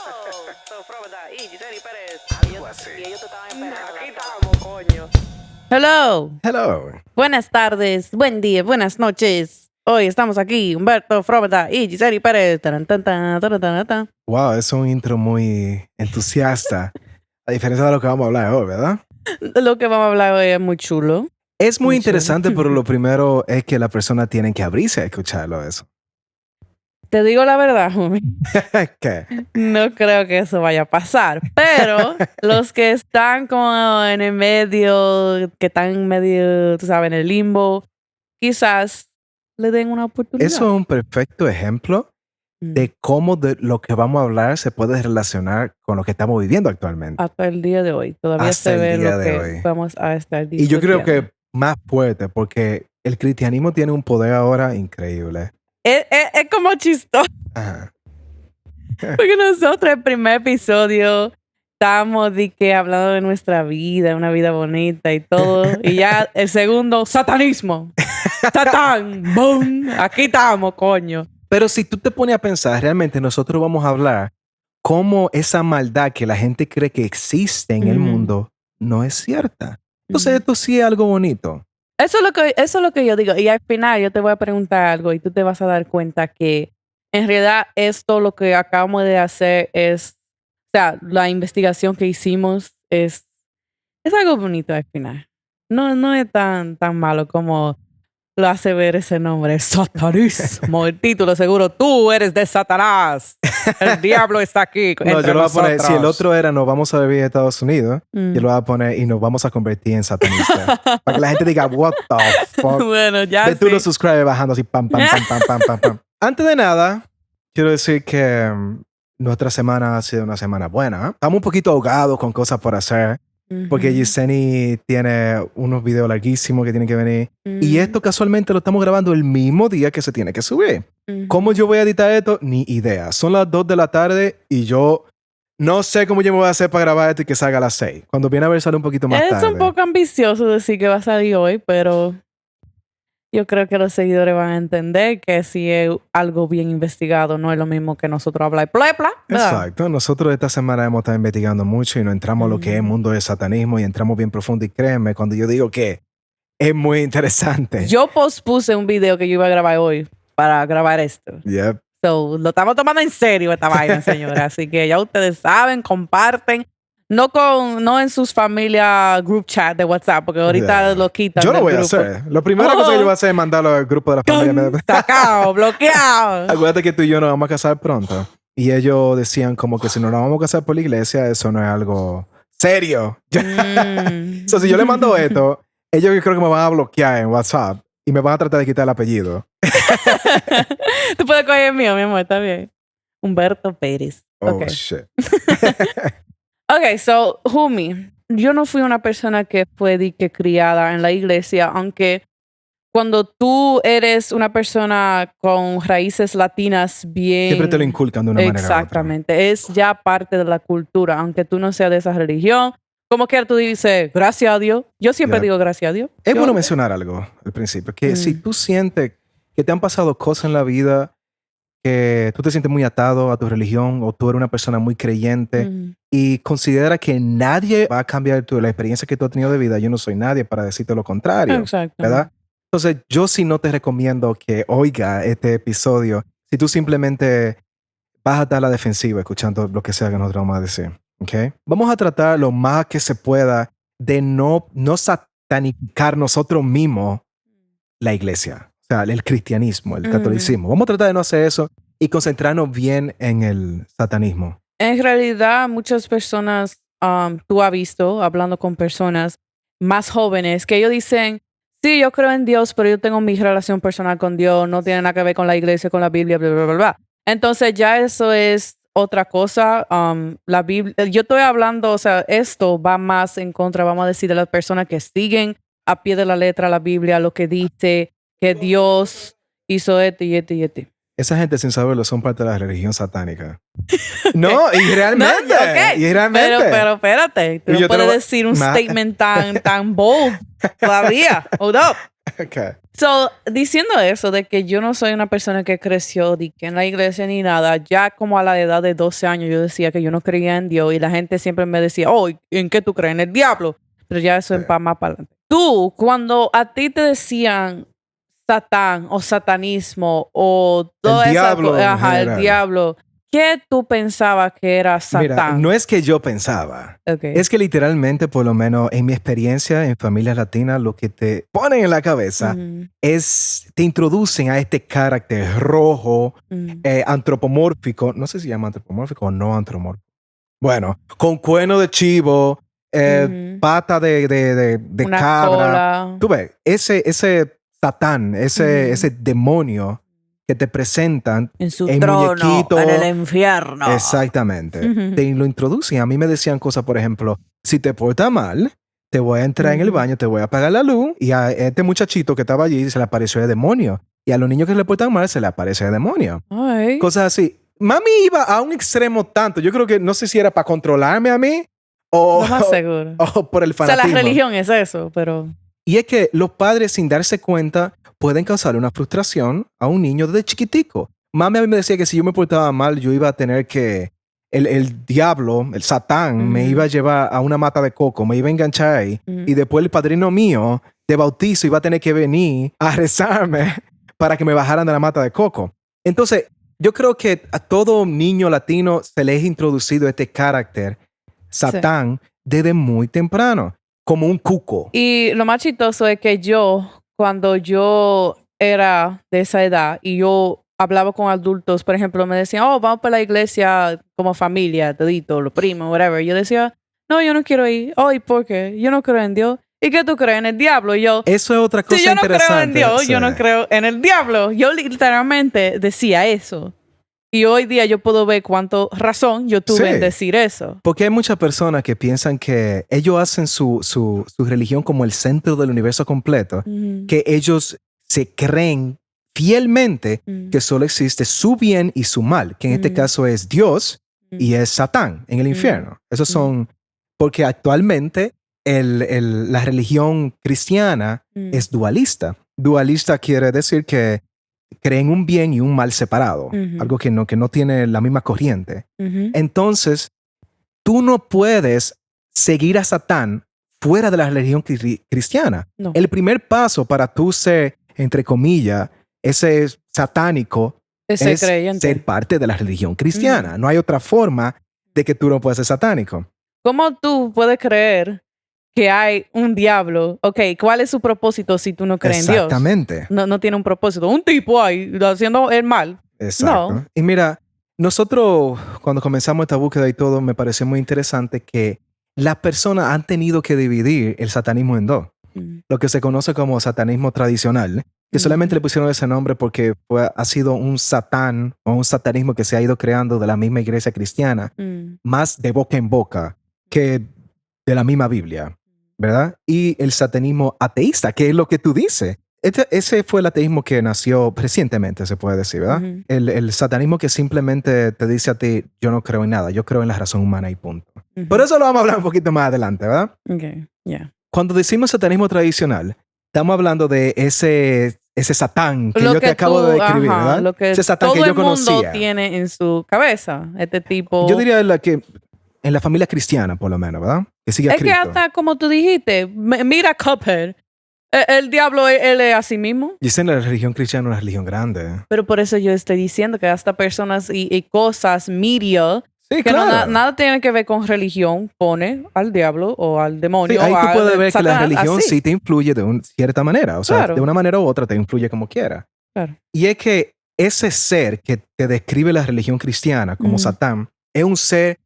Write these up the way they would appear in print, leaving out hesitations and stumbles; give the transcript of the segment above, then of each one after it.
Y Giseli Pérez. Algo así. Y ellos te estaban esperando. Aquí estamos, coño. Hello. Hello. Buenas tardes, buen día, buenas noches. Hoy estamos aquí, Humberto Fróbata y Giseli Pérez. Taran, tan, tan, taran, tan, tan. Wow, es un intro muy entusiasta. A diferencia de lo que vamos a hablar hoy, ¿verdad? Lo que vamos a hablar hoy es muy chulo. Es muy Muy interesante, chulo. pero lo primero es que la persona tiene que abrirse a escucharlo eso. Te digo la verdad, homie. ¿Qué? No creo que eso vaya a pasar. Pero los que están como en el medio, que están medio, tú sabes, en el limbo, quizás le den una oportunidad. Eso es un perfecto ejemplo de cómo de lo que vamos a hablar se puede relacionar con lo que estamos viviendo actualmente. Hasta el día de hoy. Todavía Hasta se el ve día lo de que hoy. vamos a estar Y discutiendo. yo creo que más fuerte, porque el cristianismo tiene un poder ahora increíble. Es como chistoso. Ajá. Porque nosotros el primer episodio estábamos hablando de nuestra vida, una vida bonita y todo. Y ya el segundo, satanismo. Satán, boom. Aquí estamos, coño. Pero si tú te pones a pensar, realmente nosotros vamos a hablar cómo esa maldad que la gente cree que existe en el mundo no es cierta. Entonces esto sí es algo bonito. Eso es lo que yo digo. Y al final yo te voy a preguntar algo y tú te vas a dar cuenta que en realidad esto lo que acabamos de hacer es, o sea, la investigación que hicimos es algo bonito al final. No es tan malo como lo hace ver ese nombre, Satanismo. El título seguro, tú eres de Satanás. El diablo está aquí No, entre yo lo voy a poner, nosotros. si el otro era nos vamos a vivir en Estados Unidos, yo lo voy a poner y nos vamos a convertir en satanistas. Para que la gente diga, what the fuck. Bueno, ya Ve tú sí. los subscribes bajando así, pam, pam, pam, pam, pam, pam, pam. Antes de nada, quiero decir que nuestra semana ha sido una semana buena. Estamos un poquito ahogados con cosas por hacer. Porque Yesenia tiene unos videos larguísimos que tienen que venir. Y esto casualmente lo estamos grabando el mismo día que se tiene que subir. ¿Cómo yo voy a editar esto? Ni idea. Son las 2 de la tarde y yo no sé cómo yo me voy a hacer para grabar esto y que salga a las 6. Cuando viene a ver sale un poquito más tarde. Es un poco ambicioso decir que va a salir hoy, pero yo creo que los seguidores van a entender que si es algo bien investigado, no es lo mismo que nosotros hablar plepla, ¿verdad? Exacto. Nosotros esta semana hemos estado investigando mucho y nos entramos a lo que es el mundo del satanismo y entramos bien profundo. Y créeme, cuando yo digo que es muy interesante. Yo pospuse un video que yo iba a grabar hoy para grabar esto. Yep. So, lo estamos tomando en serio esta vaina, señora. Así que ya ustedes saben, comparten. No en sus familias group chat de WhatsApp, porque ahorita lo quitan. Yo lo del voy a grupo. hacer. Lo primero que yo voy a hacer es mandarlo al grupo de la familia. Sacado, bloqueado. Acuérdate que tú y yo nos vamos a casar pronto. Y ellos decían como que si no nos vamos a casar por la iglesia, eso no es algo serio. So, si yo le mando esto, ellos yo creo que me van a bloquear en WhatsApp y me van a tratar de quitar el apellido. Tú puedes coger el mío, mi amor, está bien. Humberto Pérez. Oh, Okay. shit. Ok, so, Jumi, yo no fui una persona que fue criada en la iglesia, aunque cuando tú eres una persona con raíces latinas bien... Siempre te lo inculcan de una manera u otra. Exactamente, es ya parte de la cultura, aunque tú no seas de esa religión. Como que tú dices, gracias a Dios. Yo siempre Yeah. digo gracias a Dios. Es Yo- bueno mencionar algo al principio, que si tú sientes que te han pasado cosas en la vida, que tú te sientes muy atado a tu religión o tú eres una persona muy creyente y considera que nadie va a cambiar la experiencia que tú has tenido de vida, yo no soy nadie para decirte lo contrario, Exacto. ¿verdad? Entonces, yo sí no te recomiendo que oiga este episodio si tú simplemente vas a estar a la defensiva escuchando lo que sea que nosotros vamos a decir, ¿ok? Vamos a tratar lo más que se pueda de no satanificar nosotros mismos la iglesia, o sea, el cristianismo, el catolicismo. Vamos a tratar de no hacer eso y concentrarnos bien en el satanismo. En realidad, muchas personas, tú has visto, hablando con personas más jóvenes, que ellos dicen, sí, yo creo en Dios, pero yo tengo mi relación personal con Dios, no tiene nada que ver con la iglesia, con la Biblia, bla, bla, bla, bla. Entonces ya eso es otra cosa. La Biblia, yo estoy hablando, o sea, esto va más en contra, vamos a decir, de las personas que siguen a pie de la letra la Biblia, lo que dice que Dios hizo esto y esto y esto. Esa gente sin saberlo son parte de la religión satánica. No, y realmente. No, ok. Y realmente. Pero espérate, tú Y yo no te lo puedes voy- decir un Ma- statement tan bold todavía. Hold up. Okay. So, diciendo eso de que yo no soy una persona que creció de que en la iglesia ni nada, ya como a la edad de 12 años yo decía que yo no creía en Dios y la gente siempre me decía, oh, ¿en qué tú crees? ¿En el diablo? Pero ya eso Sí. es más para adelante. Tú, cuando a ti te decían Satán o satanismo o toda El esa diablo en el general. diablo, ¿qué tú pensabas que era Mira, Satán? no es que yo pensaba. Okay. Es que literalmente, por lo menos en mi experiencia en familias latinas, lo que te ponen en la cabeza Ujú, es, te introducen a este carácter rojo, ujú, antropomórfico, no sé si se llama antropomórfico o no antropomórfico. Bueno, con cuerno de chivo, ujú. pata de Una cabra. cola. Tú ves, ese Satán, ese demonio que te presentan En su en trono, muñequito. en el infierno. Exactamente. Ujú. Te lo introducen. A mí me decían cosas, por ejemplo, si te portas mal, te voy a entrar en el Ujú. baño, te voy a apagar la luz, y a este muchachito que estaba allí se le apareció el demonio. Y a los niños que se le portan mal se le aparece el demonio. Ay. Cosas así. Mami iba a un extremo tanto. Yo creo que no sé si era para controlarme a mí o, Lo más seguro. o por el O sea, fanatismo. la religión es eso, pero... Y es que los padres, sin darse cuenta, pueden causarle una frustración a un niño desde chiquitico. Mami a mí me decía que si yo me portaba mal, yo iba a tener que... El diablo, el Satán, me Ujú. iba a llevar a una mata de coco, me iba a enganchar ahí. Ujú. Y después el padrino mío de bautizo iba a tener que venir a rezarme para que me bajaran de la mata de coco. Entonces, yo creo que a todo niño latino se le es introducido este carácter, Satán, desde muy temprano, como un cuco. Y lo más chistoso es que yo, cuando yo era de esa edad y yo hablaba con adultos, por ejemplo, me decían, oh, vamos para la iglesia como familia, todito, los primos, whatever. Yo decía, no, yo no quiero ir. Oh, ¿y por qué? Yo no creo en Dios. ¿Y qué tú crees? ¿En el diablo? Y yo, Eso es otra cosa si yo no creo en interesante. Dios, yo Sí. no creo en el diablo. Yo literalmente decía eso. Y hoy día yo puedo ver cuánto razón yo tuve Sí. en decir eso. Porque hay muchas personas que piensan que ellos hacen su religión como el centro del universo completo, Ujú. que ellos se creen fielmente Mm. que solo existe su bien y su mal, que en este Mm. caso es Dios y es Satán en el infierno. Esos son, porque actualmente la religión cristiana Mm. es dualista. Dualista quiere decir que creen un bien y un mal separado, Ujú. algo que no tiene la misma corriente. Ujú. Entonces, tú no puedes seguir a Satán fuera de la religión cristiana. No. El primer paso para tú ser, entre comillas, ese satánico Ese es creyente. ser parte de la religión cristiana. No hay otra forma de que tú no puedas ser satánico. ¿Cómo tú puedes creer que hay un diablo? Ok, ¿cuál es su propósito si tú no crees en Dios? Exactamente. No tiene un propósito. Un tipo ahí haciendo el mal. Exacto. No. Y mira, nosotros cuando comenzamos esta búsqueda y todo, me pareció muy interesante que las personas han tenido que dividir el satanismo en dos. Mm. Lo que se conoce como satanismo tradicional, que solamente le pusieron ese nombre porque ha sido un satán o un satanismo que se ha ido creando de la misma iglesia cristiana, Mm. más de boca en boca que de la misma Biblia, ¿verdad? Y el satanismo ateísta, que es lo que tú dices. Ese fue el ateísmo que nació recientemente, se puede decir, ¿verdad? Ujú. El satanismo que simplemente te dice a ti, yo no creo en nada, yo creo en la razón humana y punto. Ujú. Por eso lo vamos a hablar un poquito más adelante, ¿verdad? Ok, yeah. Cuando decimos satanismo tradicional, estamos hablando de ese satán que yo te acabo de describir, ajá, ¿verdad? lo que Ese satán todo que yo el mundo conocía. tiene en su cabeza. Este tipo. Yo diría que en la familia cristiana, por lo menos, ¿verdad? Que sigue a Es que Cristo. hasta como tú dijiste, mira Cuphead. El diablo, él es a sí mismo. Dicen la religión cristiana es una religión grande. Pero por eso yo estoy diciendo que hasta personas y cosas, media, Sí, que claro. nada tiene que ver con religión, pone al diablo o al Sí, demonio. ahí o tú al puedes ver que la Satanás, religión así. sí te influye de una cierta manera. O sea, Claro. de una manera u otra te influye como quiera. Claro. Y es que ese ser que te describe la religión cristiana como Ujú. Satán es un ser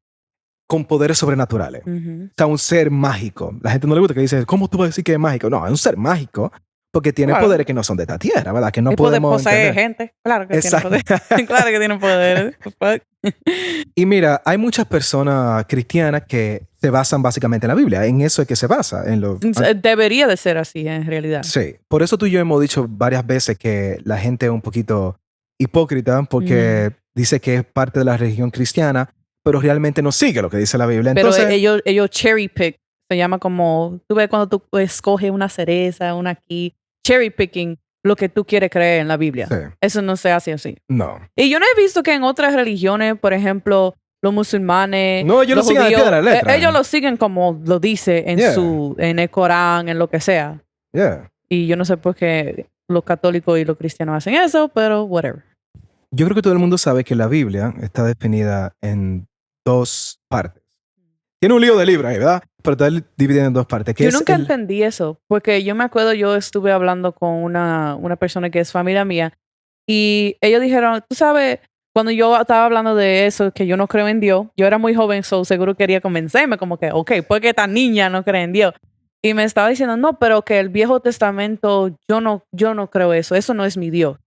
con poderes sobrenaturales. Ujú. O sea, un ser mágico. La gente no le gusta que dice, ¿cómo tú vas a decir que es mágico? No, es un ser mágico porque tiene Claro. poderes que no son de esta tierra, ¿verdad? Que no Y puede podemos poseer entender. gente. Claro que Exacto. tiene poder. Claro que tiene poder. Fuck. Y mira, hay muchas personas cristianas que se basan básicamente en la Biblia. En eso es que se basa. En lo, Debería de ser así en realidad. sí. Por eso tú y yo hemos dicho varias veces que la gente es un poquito hipócrita porque dice que es parte de la religión cristiana, pero realmente no sigue lo que dice la Biblia. Pero Entonces, ellos cherry pick. Se llama como, tú ves cuando tú escoges una cereza, una aquí, cherry picking lo que tú quieres creer en la Biblia. Sí. Eso no se hace así. No. Y yo no he visto que en otras religiones, por ejemplo, los musulmanes, No, ellos lo los siguen al pie de la letra. ellos lo siguen como lo dice en Yeah. en el Corán, en lo que sea. Yeah. Y yo no sé por qué los católicos y los cristianos hacen eso, pero whatever. Yo creo que todo el mundo sabe que la Biblia está definida en dos partes. Tiene un lío de libros ahí, ¿verdad? Pero está dividida en dos partes. Que Yo es nunca entendí eso, porque yo me acuerdo, yo estuve hablando con una persona que es familia mía, y ellos dijeron, tú sabes, cuando yo estaba hablando de eso, que yo no creo en Dios, yo era muy joven, so seguro quería convencerme, como que, ok, ¿por qué esta niña no cree en Dios? Y me estaba diciendo, no, pero que el Viejo Testamento, yo no creo eso no es mi Dios.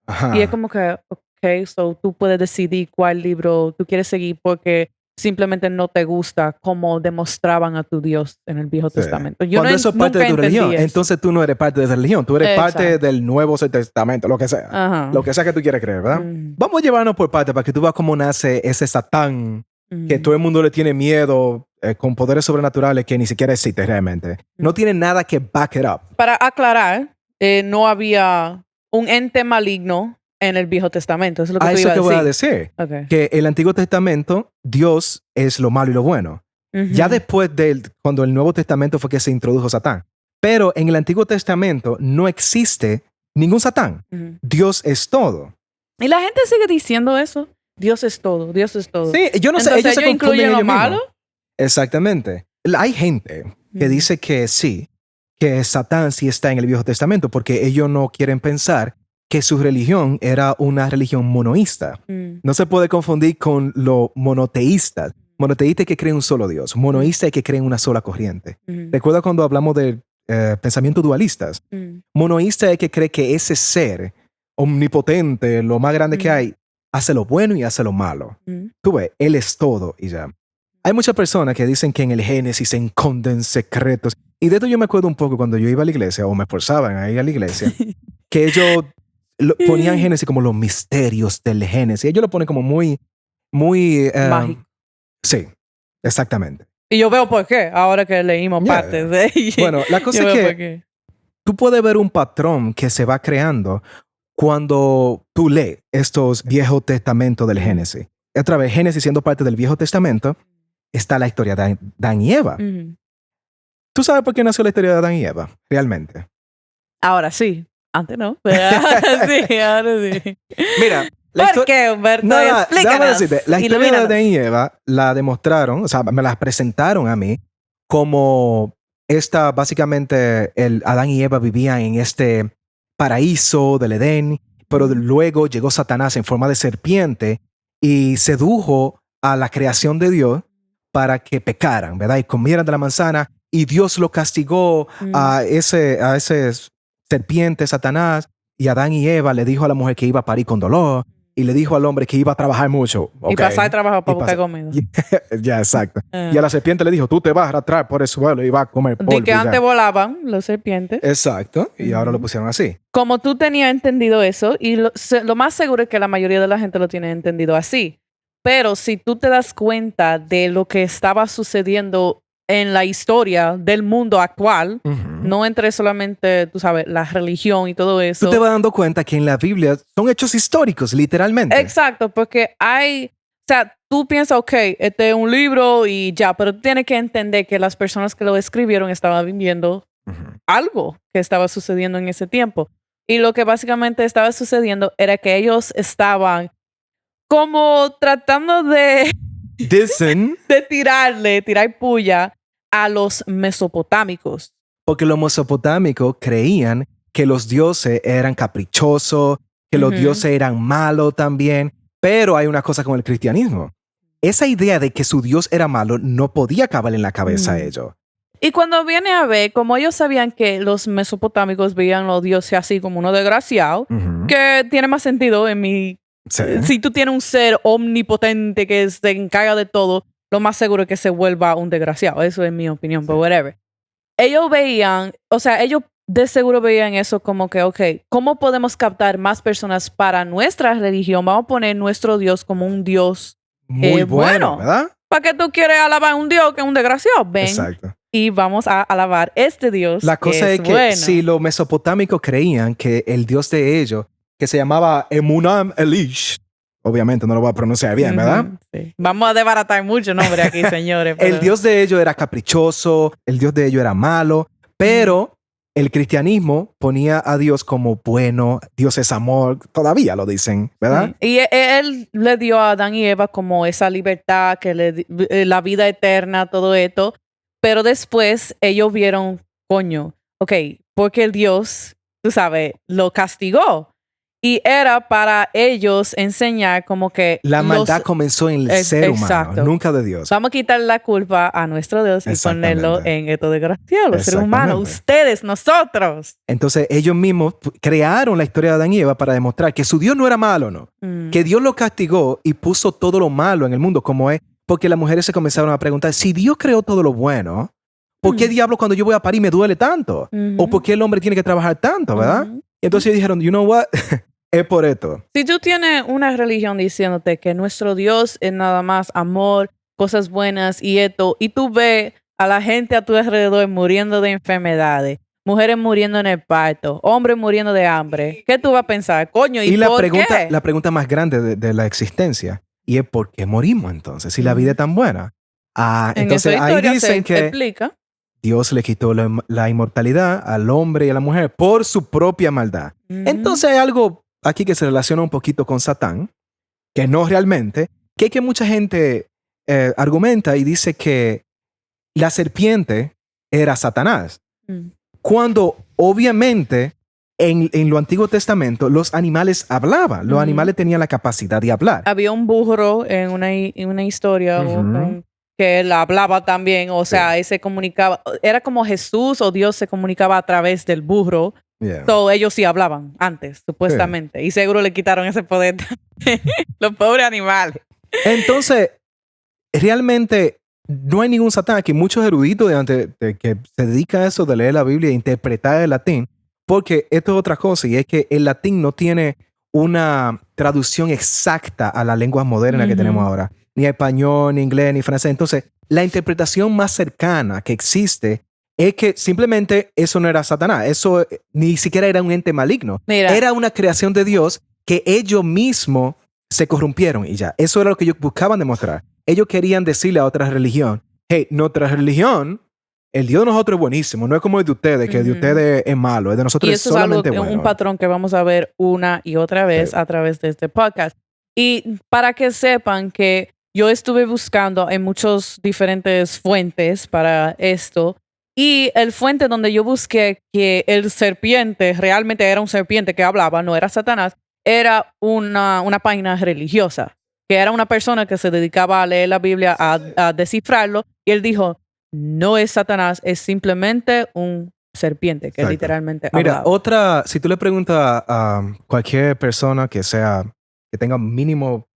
Ajá. Y es como que, ok, so tú puedes decidir cuál libro tú quieres seguir porque simplemente no te gusta cómo demostraban a tu Dios en el Viejo Sí. Testamento. Yo Cuando eso es parte de tu nunca entendí religión, eso. entonces tú no eres parte de esa religión, tú eres parte Exacto. del Nuevo Testamento, lo que sea. Ajá. Lo que sea que tú quieres creer, ¿verdad? Mm, Vamos a llevarnos por parte para que tú veas cómo nace ese Satán que mm, todo el mundo le tiene miedo con poderes sobrenaturales que ni siquiera existe realmente. No tiene nada que back it up. Para aclarar, no había un ente maligno en el Viejo Testamento. Eso es lo que A tú eso ibas que a voy a decir. decir. Okay. Que el Antiguo Testamento, Dios es lo malo y lo bueno. Ujú. Ya después cuando el Nuevo Testamento fue que se introdujo Satán. Pero en el Antiguo Testamento no existe ningún Satán. Ujú. Dios es todo. Y la gente sigue diciendo eso. Dios es todo, Dios es todo. Sí, yo no sé, Entonces, ellos se ¿ellos confunden incluyen lo ellos mismos. malo? Exactamente. Hay gente que Ujú. dice que sí, que Satán sí está en el Viejo Testamento porque ellos no quieren pensar que su religión era una religión monoísta. Mm, No se puede confundir con los monoteístas. Monoteístas que creen un solo Dios. Monoístas que creen una sola corriente. mm, Recuerda cuando hablamos de pensamientos dualistas. mm, Monoísta es que cree que ese ser omnipotente, lo más grande que Mm. hay, hace lo bueno y hace lo malo. mm. Tú ves, Él es todo y ya. Hay muchas personas que dicen que en el Génesis se esconden secretos. Y de esto yo me acuerdo un poco cuando yo iba a la iglesia, o me esforzaban a ir a la iglesia, que ellos ponían Génesis como los misterios del Génesis. Ellos lo ponen como muy Mágico. Sí, exactamente. Y yo veo por qué, ahora que leímos Yeah. partes de ella. Bueno, la cosa Yo es veo por que qué. tú puedes ver un patrón que se va creando cuando tú lees estos viejos testamentos del Génesis. Otra vez, Génesis siendo parte del Viejo Testamento, está la historia de Adán y Eva. Ujú. ¿Tú sabes por qué nació la historia de Adán y Eva? Realmente. Ahora sí. Antes no. Pero ahora sí, ahora sí. Mira, ¿Por qué, Humberto? No, déjame Explícanos. decirte, la historia de Ilumínanos. Adán y Eva la demostraron, o sea, me la presentaron a mí como básicamente, Adán y Eva vivían en este paraíso del Edén, pero luego llegó Satanás en forma de serpiente y sedujo a la creación de Dios para que pecaran, ¿verdad? Y comieran de la manzana y Dios lo castigó a ese serpiente, Satanás, y Adán y Eva le dijo a la mujer que iba a parir con dolor y le dijo al hombre que iba a trabajar mucho. Y Ok. pasar de trabajo para Y buscar pasar- comida. Ya, exacto. Ah. Y a la serpiente le dijo, tú te vas a arrastrar por el suelo y vas a comer polvo. De que y ya. antes volaban los serpientes. Exacto. Y ahora lo Ujú. pusieron así. Como tú tenías entendido eso, y lo más seguro es que la mayoría de la gente lo tiene entendido así. Pero si tú te das cuenta de lo que estaba sucediendo en la historia del mundo actual, Ujú. no entre solamente, tú sabes, la religión y todo eso. Tú te vas dando cuenta que en la Biblia son hechos históricos, literalmente. Exacto, porque o sea, tú piensas, ok, este es un libro y ya, pero tú tienes que entender que las personas que lo escribieron estaban viviendo Ujú. algo que estaba sucediendo en ese tiempo. Y lo que básicamente estaba sucediendo era que ellos estaban como tratando de Dicen, tirar puya a los mesopotámicos. porque los mesopotámicos creían que los dioses eran caprichosos, que los Ujú. dioses eran malos también. Pero hay una cosa con el cristianismo. Esa idea de que su Dios era malo no podía caber en la cabeza a ellos. Y cuando viene a ver, como ellos sabían que los mesopotámicos veían a los dioses así como unos desgraciados, Ujú. que tiene más sentido en mi... Sí. Si tú tienes un ser omnipotente que se encarga de todo, lo más seguro es que se vuelva un desgraciado. Eso es mi opinión, pero whatever. Ellos veían, o sea, ellos de seguro veían eso como que, ok, ¿cómo podemos captar más personas para nuestra religión? Vamos a poner nuestro Dios como un Dios Muy bueno, bueno. ¿verdad? ¿Para qué tú quieres alabar a un Dios que es un desgraciado? Ven, Exacto. y vamos a alabar este Dios. La cosa que es que bueno. si los mesopotámicos creían que el Dios de ellos, que se llamaba Emunam Elish, obviamente no lo voy a pronunciar bien, ¿verdad? Ujú, sí. Vamos a desbaratar mucho nombre aquí, señores. El pero- Dios de ellos era caprichoso, el Dios de ellos era malo, pero el cristianismo ponía a Dios como bueno, Dios es amor, todavía lo dicen, ¿verdad? Sí. Y él le dio a Adán y Eva como esa libertad, la vida eterna, todo esto. Pero después ellos vieron, coño, ok, porque el Dios, tú sabes, lo castigó. Y era para ellos enseñar como que La maldad los- comenzó en el Es- ser humano, exacto. nunca de Dios. vamos a quitar la culpa a nuestro Dios y ponerlo Exactamente. en estos desgraciados, los seres humanos, Exactamente. ustedes, nosotros. Entonces ellos mismos crearon la historia de Adán y Eva para demostrar que su Dios no era malo, ¿no? Mm. Que Dios lo castigó y puso todo lo malo en el mundo como es, porque las mujeres se comenzaron a preguntar, si Dios creó todo lo bueno, ¿por qué diablo cuando yo voy a parir me duele tanto? Ujú. ¿O por qué el hombre tiene que trabajar tanto, verdad? Ujú. Y entonces ellos dijeron, you know what? Es por esto. Si tú tienes una religión diciéndote que nuestro Dios es nada más amor, cosas buenas y esto, y tú ves a la gente a tu alrededor muriendo de enfermedades, mujeres muriendo en el parto, hombres muriendo de hambre, ¿qué tú vas a pensar? Coño, ¿y, Y la por pregunta, qué? la pregunta más grande de la existencia, y es ¿por qué morimos entonces? Si la vida es tan buena. En Entonces esa ahí historia dicen se que explica. Dios le quitó la inmortalidad al hombre y a la mujer por su propia maldad. Ujú. Entonces hay algo aquí que se relaciona un poquito con Satán, que no realmente, que es que mucha gente argumenta y dice que la serpiente era Satanás, Mm. cuando obviamente en lo Antiguo Testamento los animales hablaban, los Ujú. animales tenían la capacidad de hablar. Había un burro en una historia Ujú. que él hablaba también, o sea, él se comunicaba, era como Jesús o Dios se comunicaba a través del burro. Yeah. So, ellos sí hablaban antes, supuestamente. Y seguro le quitaron ese poder. Los pobres animales. Entonces, realmente no hay ningún Satán aquí. Muchos eruditos de que se dedican a eso de leer la Biblia e interpretar el latín, porque esto es otra cosa, y es que el latín no tiene una traducción exacta a las lenguas modernas que Ujú. tenemos ahora, ni español, ni inglés, ni francés. Entonces, la interpretación más cercana que existe es que simplemente eso no era Satanás, eso ni siquiera era un ente maligno, Mira. era una creación de Dios que ellos mismos se corrompieron y ya. Eso era lo que ellos buscaban demostrar. Ellos querían decirle a otra religión, hey, nuestra religión, el Dios de nosotros es buenísimo, no es como el de ustedes, que el de Ujú. ustedes es malo, el de nosotros Y es eso es algo, solamente bueno. un patrón que vamos a ver una y otra vez Sí. a través de este podcast. Y para que sepan que yo estuve buscando en muchas diferentes fuentes para esto. Y el fuente donde yo busqué que el serpiente realmente era un serpiente que hablaba, no era Satanás, era una página religiosa, que era una persona que se dedicaba a leer la Biblia, a descifrarlo. Y él dijo, no es Satanás, es simplemente un serpiente que Exacto. literalmente Mira, hablaba. otra, si tú le preguntas a cualquier persona que tenga mínimo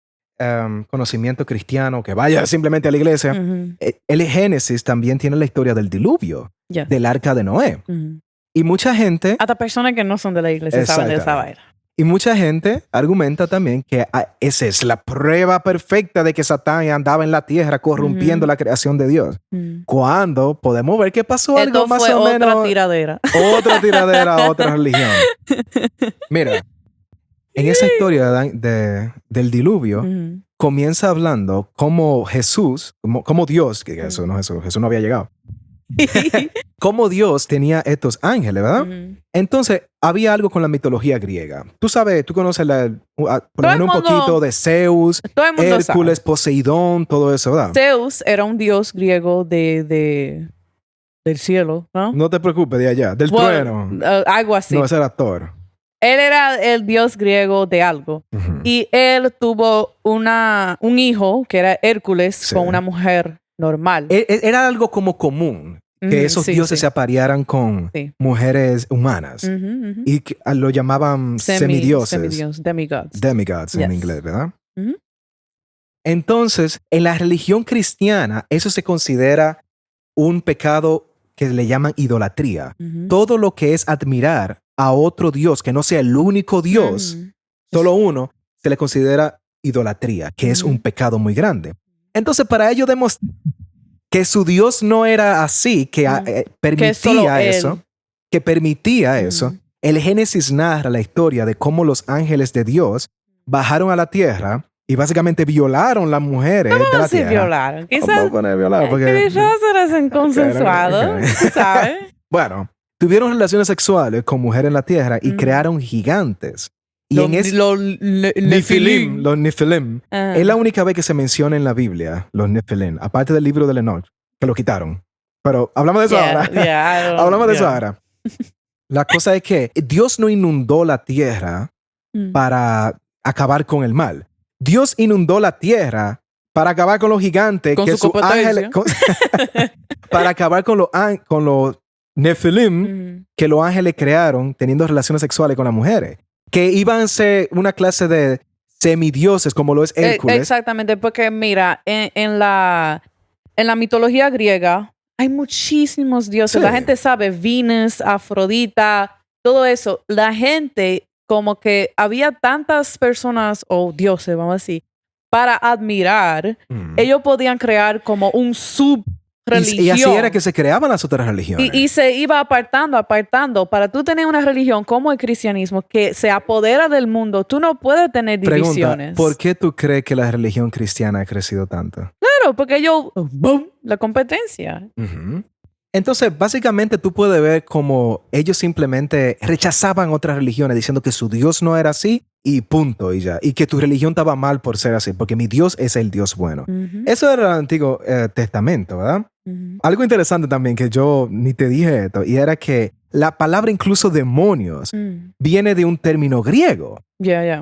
conocimiento cristiano, que vaya simplemente a la iglesia, Ujú, el Génesis también tiene la historia del diluvio, ya. del arca de Noé. Ujú. Y mucha gente, Hasta personas que no son de la iglesia saben de esa Exactamente. vaina. argumenta también que esa es la prueba perfecta de que Satán andaba en la tierra corrompiendo Ujú. la creación de Dios. Mm. Cuando podemos ver que pasó algo Esto más fue o otra menos tiradera. otra tiradera a otra religión. Mira, en esa historia del diluvio, Ujú. comienza hablando como Jesús, como Dios, que Jesús no había llegado, como Dios tenía estos ángeles, ¿verdad? Ujú. Entonces, había algo con la mitología griega. Tú sabes, tú conoces por lo Todo el menos un mundo- poquito de Zeus, Todo el mundo Hércules, sabe. Poseidón, todo eso, ¿verdad? Zeus era un dios griego del cielo, ¿no? No te preocupes de allá, del Bueno, trueno. algo así. No, ese era Thor. Él era el dios griego de algo. Ujú. Y él tuvo un hijo que era Hércules Sí. con una mujer normal. Era algo como común, que Ujú, esos sí, dioses sí. se aparearan con Sí. mujeres humanas. Ujú, ujú. Y que lo llamaban semidioses. Semidios, demigods. Demigods en Yes. inglés, ¿verdad? Ujú. Entonces, en la religión cristiana, eso se considera un pecado que le llaman idolatría. Ujú. Todo lo que es admirar a otro Dios, que no sea el único Dios, Ujú. solo uno, se le considera idolatría, que es Ujú. un pecado muy grande. Entonces, para ello que su Dios no era así, que Que solo permitía él. eso, que permitía eso. El Génesis narra la historia de cómo los ángeles de Dios bajaron a la tierra y básicamente violaron las mujeres de la ¿Cómo se tierra. violaron? Vamos Quizás a poner violado porque... quizás eran consensuados, Ok. tú ¿sabes? Bueno, tuvieron relaciones sexuales con mujeres en la tierra y crearon gigantes. Y en ese... Nefilim, los Nefilim. Ajá. Es la única vez que se menciona en la Biblia, los Nefilim, aparte del libro de Enoch, que lo quitaron. Pero hablamos de eso ahora. Hablamos de eso ahora. La cosa es que Dios no inundó la tierra para acabar con el mal. Dios inundó la tierra para acabar con los gigantes, Con que su sus ángeles, competencia. para acabar con los Nefilim que los ángeles crearon teniendo relaciones sexuales con las mujeres, que iban a ser una clase de semidioses como lo es Hércules. Exactamente, porque mira, en la mitología griega hay muchísimos dioses. Sí. La gente sabe Venus, Afrodita, todo eso. La gente, como que había tantas personas o dioses, vamos a decir, para admirar. Ellos podían crear como un sub-religión. Y así era que se creaban las otras religiones. Y se iba apartando. Para tú tener una religión como el cristianismo que se apodera del mundo, tú no puedes tener divisiones. Pregunta, ¿por qué tú crees que la religión cristiana ha crecido tanto? Claro, porque ellos, ¡boom!, la competencia. Entonces, básicamente tú puedes ver como ellos simplemente rechazaban otras religiones diciendo que su Dios no era así y punto y ya. Y que tu religión estaba mal por ser así, porque mi Dios es el Dios bueno. Eso era el Antiguo Testamento, ¿verdad? Algo interesante también que yo ni te dije esto, y era que la palabra incluso demonios viene de un término griego.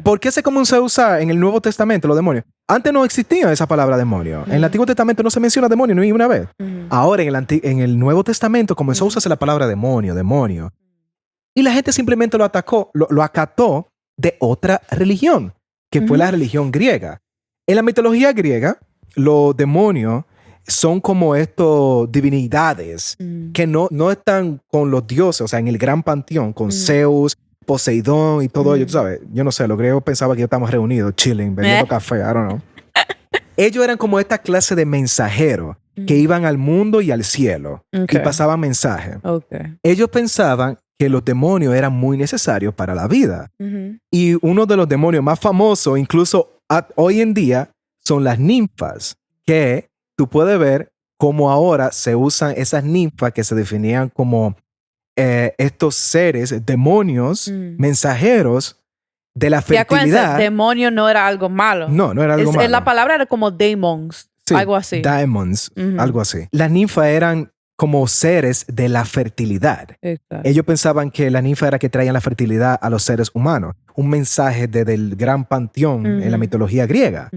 ¿Por qué se comenzó a usar en el Nuevo Testamento los demonios? Antes no existía esa palabra demonio. En el Antiguo Testamento no se menciona demonio ni una vez. Ahora en el Nuevo Testamento comenzó a usarse la palabra demonio. Y la gente simplemente lo acató de otra religión, que fue la religión griega. En la mitología griega, los demonios son como estos divinidades que no están con los dioses, o sea, en el gran panteón, con Zeus, Poseidón y todo ello, tú sabes. Yo no sé, los griegos pensaban que ya estamos reunidos, chilling, bebiendo café, I don't know. Ellos eran como esta clase de mensajeros que iban al mundo y al cielo y pasaban mensajes. Ellos pensaban que los demonios eran muy necesarios para la vida. Y uno de los demonios más famosos, incluso hoy en día, son las ninfas, que tú puedes ver cómo ahora se usan esas ninfas que se definían como estos seres, demonios, mensajeros de la fertilidad. Demonio no era algo malo. No era algo malo. La palabra era como demons, Sí, algo así. Demons, algo así. Las ninfas eran como seres de la fertilidad. Exacto. Ellos pensaban que la ninfa era que traían la fertilidad a los seres humanos. Un mensaje desde el gran panteón en la mitología griega.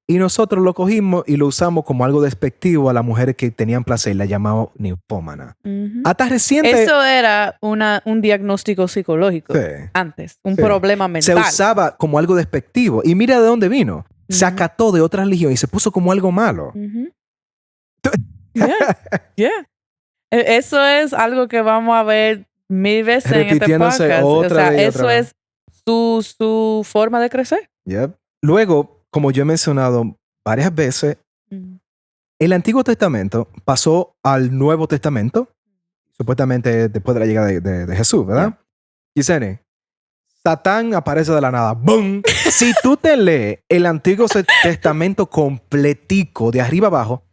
Y nosotros lo cogimos y lo usamos como algo despectivo a las mujeres que tenían placer y la llamamos ninfómana. Hasta reciente... Eso era un diagnóstico psicológico antes, un problema mental. Se usaba como algo despectivo. Y mira de dónde vino. Se acató de otra religión y se puso como algo malo. Eso es algo que vamos a ver 1000 veces en este Repitiéndose podcast. otra vez y otra eso vez. es su forma de crecer. Luego, como yo he mencionado varias veces, el Antiguo Testamento pasó al Nuevo Testamento, supuestamente después de la llegada de Jesús, ¿verdad? Gisene, Satán aparece de la nada. ¡Bum! Si tú te lees el Antiguo Testamento completico, de arriba abajo,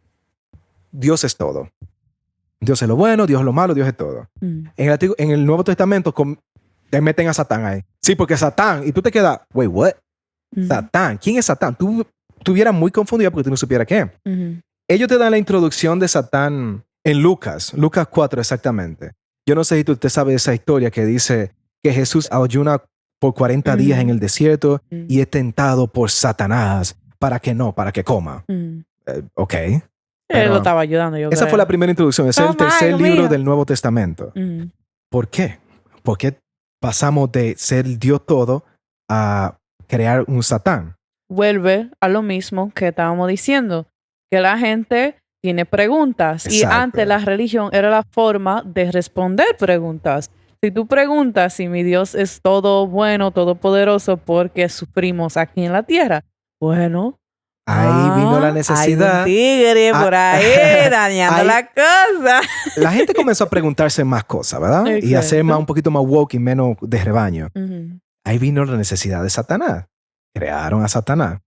Dios es todo. Dios es lo bueno, Dios es lo malo, Dios es todo. En el Nuevo Testamento te meten a Satán ahí. Sí, porque Satán, y tú te quedas, wait, what? Satán, ¿quién es Satán? Tú estuvieras muy confundida porque tú no supieras qué. Ellos te dan la introducción de Satán en Lucas 4 exactamente. Yo no sé si tú sabes esa historia que dice que Jesús ayuna por 40 días en el desierto y es tentado por Satanás para que coma. Ok. Él lo estaba ayudando, yo Esa creo. fue la primera introducción. Ese es el tercer Dios libro mío. del Nuevo Testamento. ¿Por qué? ¿Por qué pasamos de ser Dios todo a crear un Satán? Vuelve a lo mismo que estábamos diciendo, que la gente tiene preguntas. Y Exacto. antes la religión era la forma de responder preguntas. Si tú preguntas si mi Dios es todo bueno, todopoderoso, ¿por qué sufrimos aquí en la tierra? Bueno, Ahí vino la necesidad. Hay un tigre por ahí dañando ahí- la cosa. La gente comenzó a preguntarse más cosas, ¿verdad? Y a ser Exacto. un poquito más woke y menos de rebaño. Ujú. Ahí vino la necesidad de Satanás. Crearon a Satanás.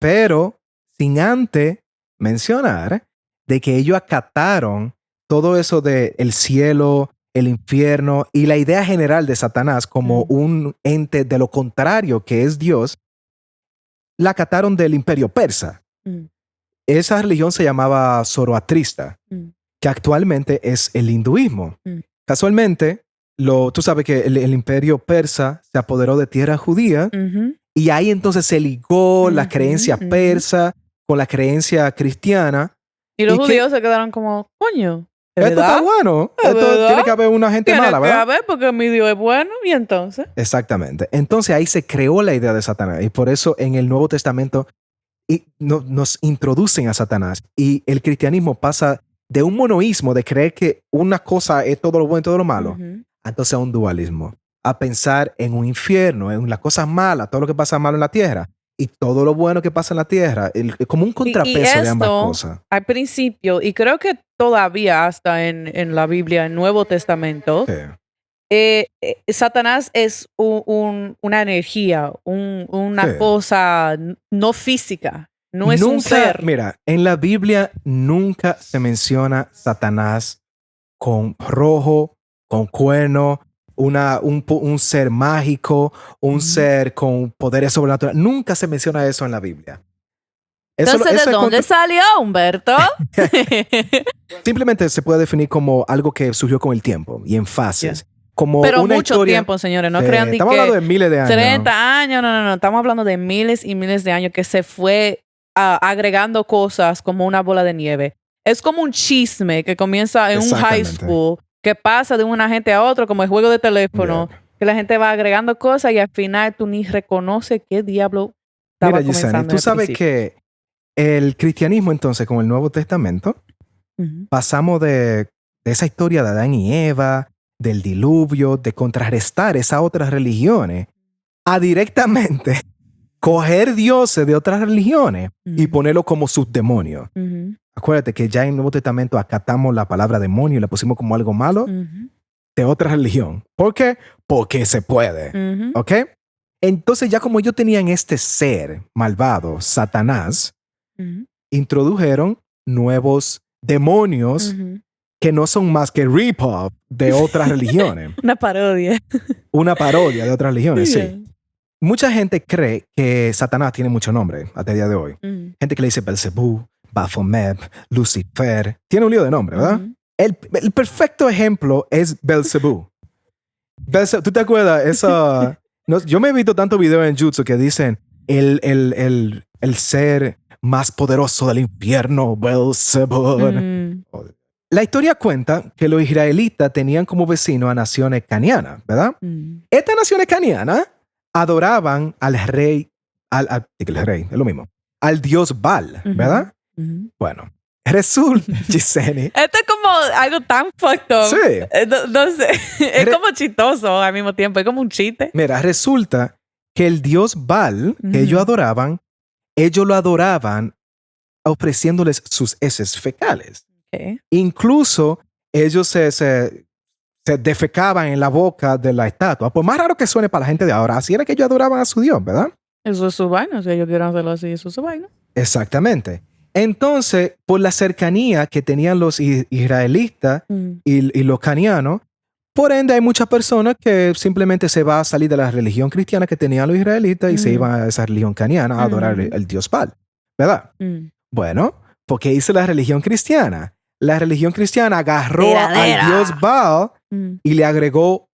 Pero sin antes mencionar de que ellos acataron todo eso de el cielo, el infierno y la idea general de Satanás como un ente de lo contrario que es Dios, la acataron del imperio persa. Mm. Esa religión se llamaba zoroastrista, Mm. que actualmente es el hinduismo. Mm. Casualmente, tú sabes que el imperio persa se apoderó de tierra judía Ujú. y ahí entonces se ligó la Ujú, creencia ujú. persa con la creencia cristiana. Y los ¿Y qué? judíos se quedaron como, coño, ¿es Esto está verdad? bueno. ¿Es Esto verdad? tiene que haber una gente Tiene mala, que ¿verdad? haber porque mi Dios es bueno. Y entonces, Exactamente. Entonces ahí se creó la idea de Satanás y por eso en el Nuevo Testamento nos introducen a Satanás y el cristianismo pasa de un monoísmo de creer que una cosa es todo lo bueno y todo lo malo, ujú. entonces a un dualismo, a pensar en un infierno, en las cosas malas, todo lo que pasa malo en la tierra y todo lo bueno que pasa en la tierra, como un contrapeso de ambas esto, cosas. al principio, y creo que todavía hasta en la Biblia, en Nuevo Testamento, Sí. Satanás es una energía, una Sí. cosa no física, no es un ser. Mira, en la Biblia nunca se menciona Satanás con rojo, con cuerno, un ser mágico, un Ujú. ser con poderes sobrenaturales. Nunca se menciona eso en la Biblia. Eso Entonces, ¿de es dónde salió Humberto? simplemente se puede definir como algo que surgió con el tiempo y en fases. Como Pero una mucho historia, tiempo, señores, no crean ni estamos hablando que de miles de años. 30 años, no, estamos hablando de miles y miles de años que se fue agregando cosas como una bola de nieve. Es como un chisme que comienza en un high Exactamente. school, que pasa de una gente a otro, como el juego de teléfono, Yeah. que la gente va agregando cosas y al final tú ni reconoces qué diablo estaba Mira, Gisani, comenzando. tú al sabes principio. que el cristianismo entonces con el Nuevo Testamento Ujú. pasamos de esa historia de Adán y Eva, del diluvio, de contrarrestar esas otras religiones, a directamente coger dioses de otras religiones y Ujú. ponerlo como sus demonios. Ujú. Acuérdate que ya en el Nuevo Testamento acatamos la palabra demonio y la pusimos como algo malo Ujú. de otra religión. ¿Por qué? Porque se puede. Ujú. ¿Ok? Entonces ya como ellos tenían este ser malvado, Satanás, Ujú. introdujeron nuevos demonios Ujú. que no son más que rip-off de otras religiones. Una parodia. Una parodia de otras religiones, sí. Yeah. Mucha gente cree que Satanás tiene mucho nombre hasta el día de hoy. Ujú. Gente que le dice Belzebú, Baphomet, Lucifer. Tiene un lío de nombre, ¿verdad? Ujú. El perfecto ejemplo es Belzebú. ¿Tú te acuerdas? Yo me he visto tantos videos en YouTube que dicen el ser más poderoso del infierno, Belzebú. Ujú. La historia cuenta que los israelitas tenían como vecino a naciones canianas, ¿verdad? Ujú. Estas naciones canianas adoraban al rey, el rey, es lo mismo, al dios Baal, ¿verdad? Ujú. Bueno, resulta, Giseni, Esto es como algo tan fucked up. sí, No sé. Es Re- como chistoso al mismo tiempo. Es como un chiste. mira, resulta que el dios Baal que ellos adoraban, ellos lo adoraban ofreciéndoles sus heces fecales. Okay. Incluso ellos se defecaban en la boca de la estatua. Por más raro que suene para la gente de ahora, así era que ellos adoraban a su Dios, ¿verdad? Eso es su vaina. Si ellos quieren hacerlo así, eso es su vaina. Exactamente. Entonces, por la cercanía que tenían los israelitas y los canianos, por ende hay muchas personas que simplemente se va a salir de la religión cristiana que tenían los israelitas y se iban a esa religión caniana a adorar el dios Baal, ¿verdad? Bueno, ¿por qué hizo la religión cristiana? La religión cristiana agarró al dios Baal y le agregó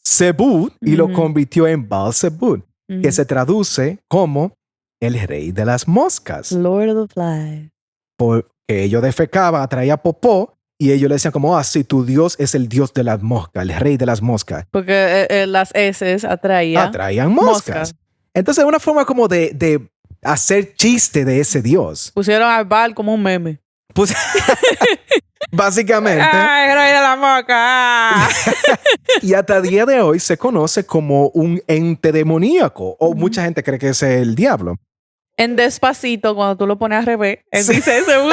Zebud y lo convirtió en Baal-Zebud, que se traduce como el rey de las moscas. Lord of the Flies. Porque ellos defecaban, atraía popó y ellos le decían como, sí, tu dios es el dios de las moscas, el rey de las moscas. Porque las heces Atraían moscas. Entonces es una forma como de hacer chiste de ese dios. Pusieron al Baal como un meme. Pues, básicamente. ¡Ay, rey de la moca! Y hasta el día de hoy se conoce como un ente demoníaco. O mucha gente cree que es el diablo. En Despacito, cuando tú lo pones al revés, él Sí. dice según.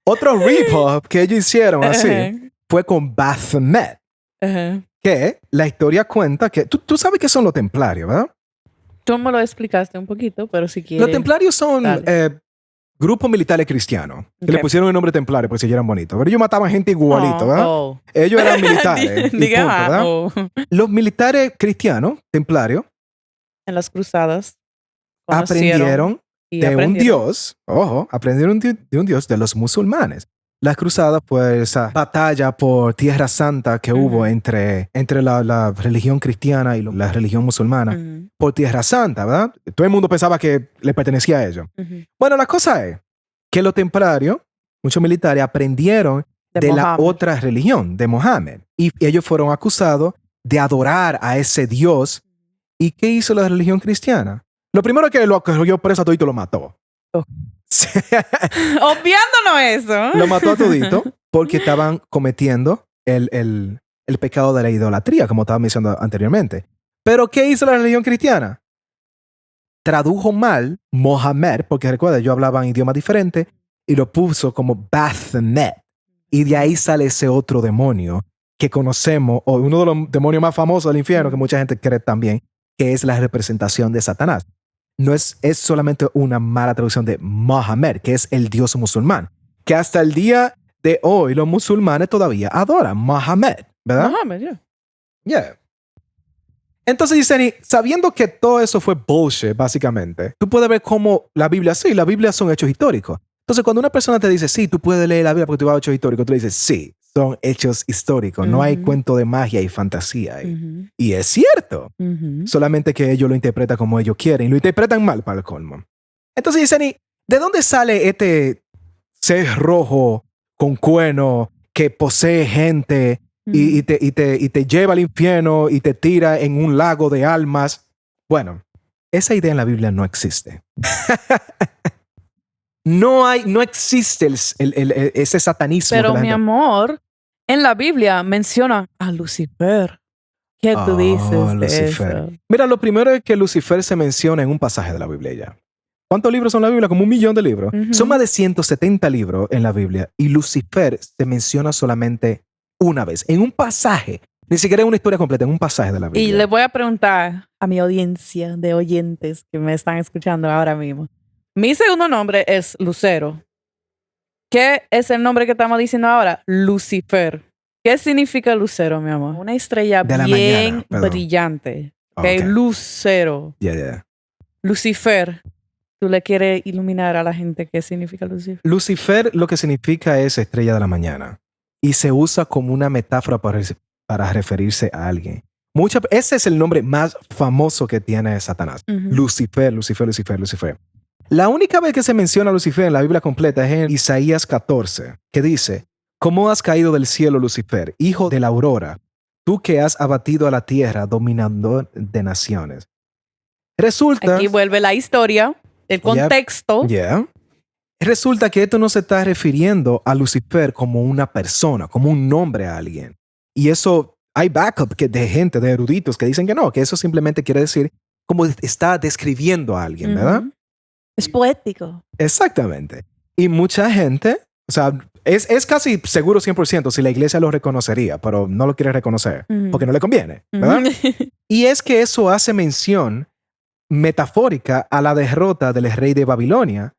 Otro rip-off que ellos hicieron así Ajá, fue con Baphomet, ajá. que la historia cuenta que tú sabes que son los templarios, ¿verdad? Tú me lo explicaste un poquito, pero si quieres. Los templarios son Dale. grupos militares cristianos que le Ok. pusieron el nombre templario porque se oyeran bonitos. Pero ellos mataban gente igualito, ¿verdad? Oh. Ellos eran militares. y Diga, punto, ¿verdad? oh. Los militares cristianos, templarios, En las cruzadas. conocieron aprendieron y de un aprendieron. dios, ojo, aprendieron de un dios de los musulmanes. Las cruzadas fue esa batalla por Tierra Santa que hubo entre la religión cristiana y la religión musulmana Ujú, por Tierra Santa, ¿verdad? Todo el mundo pensaba que le pertenecía a ellos. ujú. Bueno, la cosa es que los templarios, muchos militares, aprendieron de la Mohammed. otra religión, de Mohammed. Y ellos fueron acusados de adorar a ese dios. ¿Y qué hizo la religión cristiana? Lo primero que lo cogió preso a todito lo mató. Oh. Sí. Obviándonos eso. Lo mató a todito porque estaban cometiendo el pecado de la idolatría, como estaba mencionando anteriormente. Pero ¿qué hizo la religión cristiana? Tradujo mal Mohammed, porque recuerda, ellos hablaban idiomas diferentes, y lo puso como Baphomet. Y de ahí sale ese otro demonio que conocemos, o uno de los demonios más famosos del infierno, que mucha gente cree también, que es la representación de Satanás. No es solamente una mala traducción de Mohammed, que es el dios musulmán, que hasta el día de hoy los musulmanes todavía adoran Mohammed, ¿verdad? Mohammed, yeah. Yeah. Entonces, Yesenia, sabiendo que todo eso fue bullshit, básicamente, tú puedes ver cómo la Biblia son hechos históricos. Entonces, cuando una persona te dice, sí, tú puedes leer la Biblia porque tú vas a hechos históricos, tú le dices, sí, son hechos históricos. No hay Ujú. cuento de magia y fantasía ahí. Ujú, Y es cierto. ujú. Solamente que ellos lo interpretan como ellos quieren y lo interpretan mal para el colmo. Entonces, Yesenia, ¿de dónde sale este ser rojo con cuerno que posee gente y te lleva al infierno y te tira en un lago de almas? Bueno, esa idea en la Biblia no existe. No existe ese satanismo. Pero que la mi gente- amor, en la Biblia menciona a Lucifer. ¿Qué tú dices de Lucifer. eso? Mira, lo primero es que Lucifer se menciona en un pasaje de la Biblia ya. ¿Cuántos libros son en la Biblia? Como 1,000,000 de libros. Ujú. Son más de 170 libros en la Biblia y Lucifer se menciona solamente una vez, en un pasaje. Ni siquiera en una historia completa, en un pasaje de la Biblia. Y le voy a preguntar a mi audiencia de oyentes que me están escuchando ahora mismo. Mi segundo nombre es Lucero. ¿Qué es el nombre que estamos diciendo ahora? Lucifer. ¿Qué significa Lucero, mi amor? Una estrella De la bien mañana, perdón. brillante. Ok. Okay. Lucero. Yeah. Lucifer. ¿Tú le quieres iluminar a la gente qué significa Lucifer? Lucifer lo que significa es estrella de la mañana y se usa como una metáfora para referirse a alguien. Ese es el nombre más famoso que tiene Satanás. Ujú. Lucifer, Lucifer, Lucifer, Lucifer. La única vez que se menciona a Lucifer en la Biblia completa es en Isaías 14, que dice, ¿cómo has caído del cielo, Lucifer, hijo de la aurora, tú que has abatido a la tierra, dominador de naciones? Resulta... Aquí vuelve la historia, el contexto. Yeah. Resulta que esto no se está refiriendo a Lucifer como una persona, como un nombre a alguien. Y eso, hay backup de gente, de eruditos que dicen que no, que eso simplemente quiere decir como está describiendo a alguien, ¿verdad? Ujú. Es poético. Exactamente. Y mucha gente, o sea, es casi seguro 100% si la iglesia lo reconocería, pero no lo quiere reconocer Ujú. porque no le conviene, ¿verdad? Y es que eso hace mención metafórica a la derrota del rey de Babilonia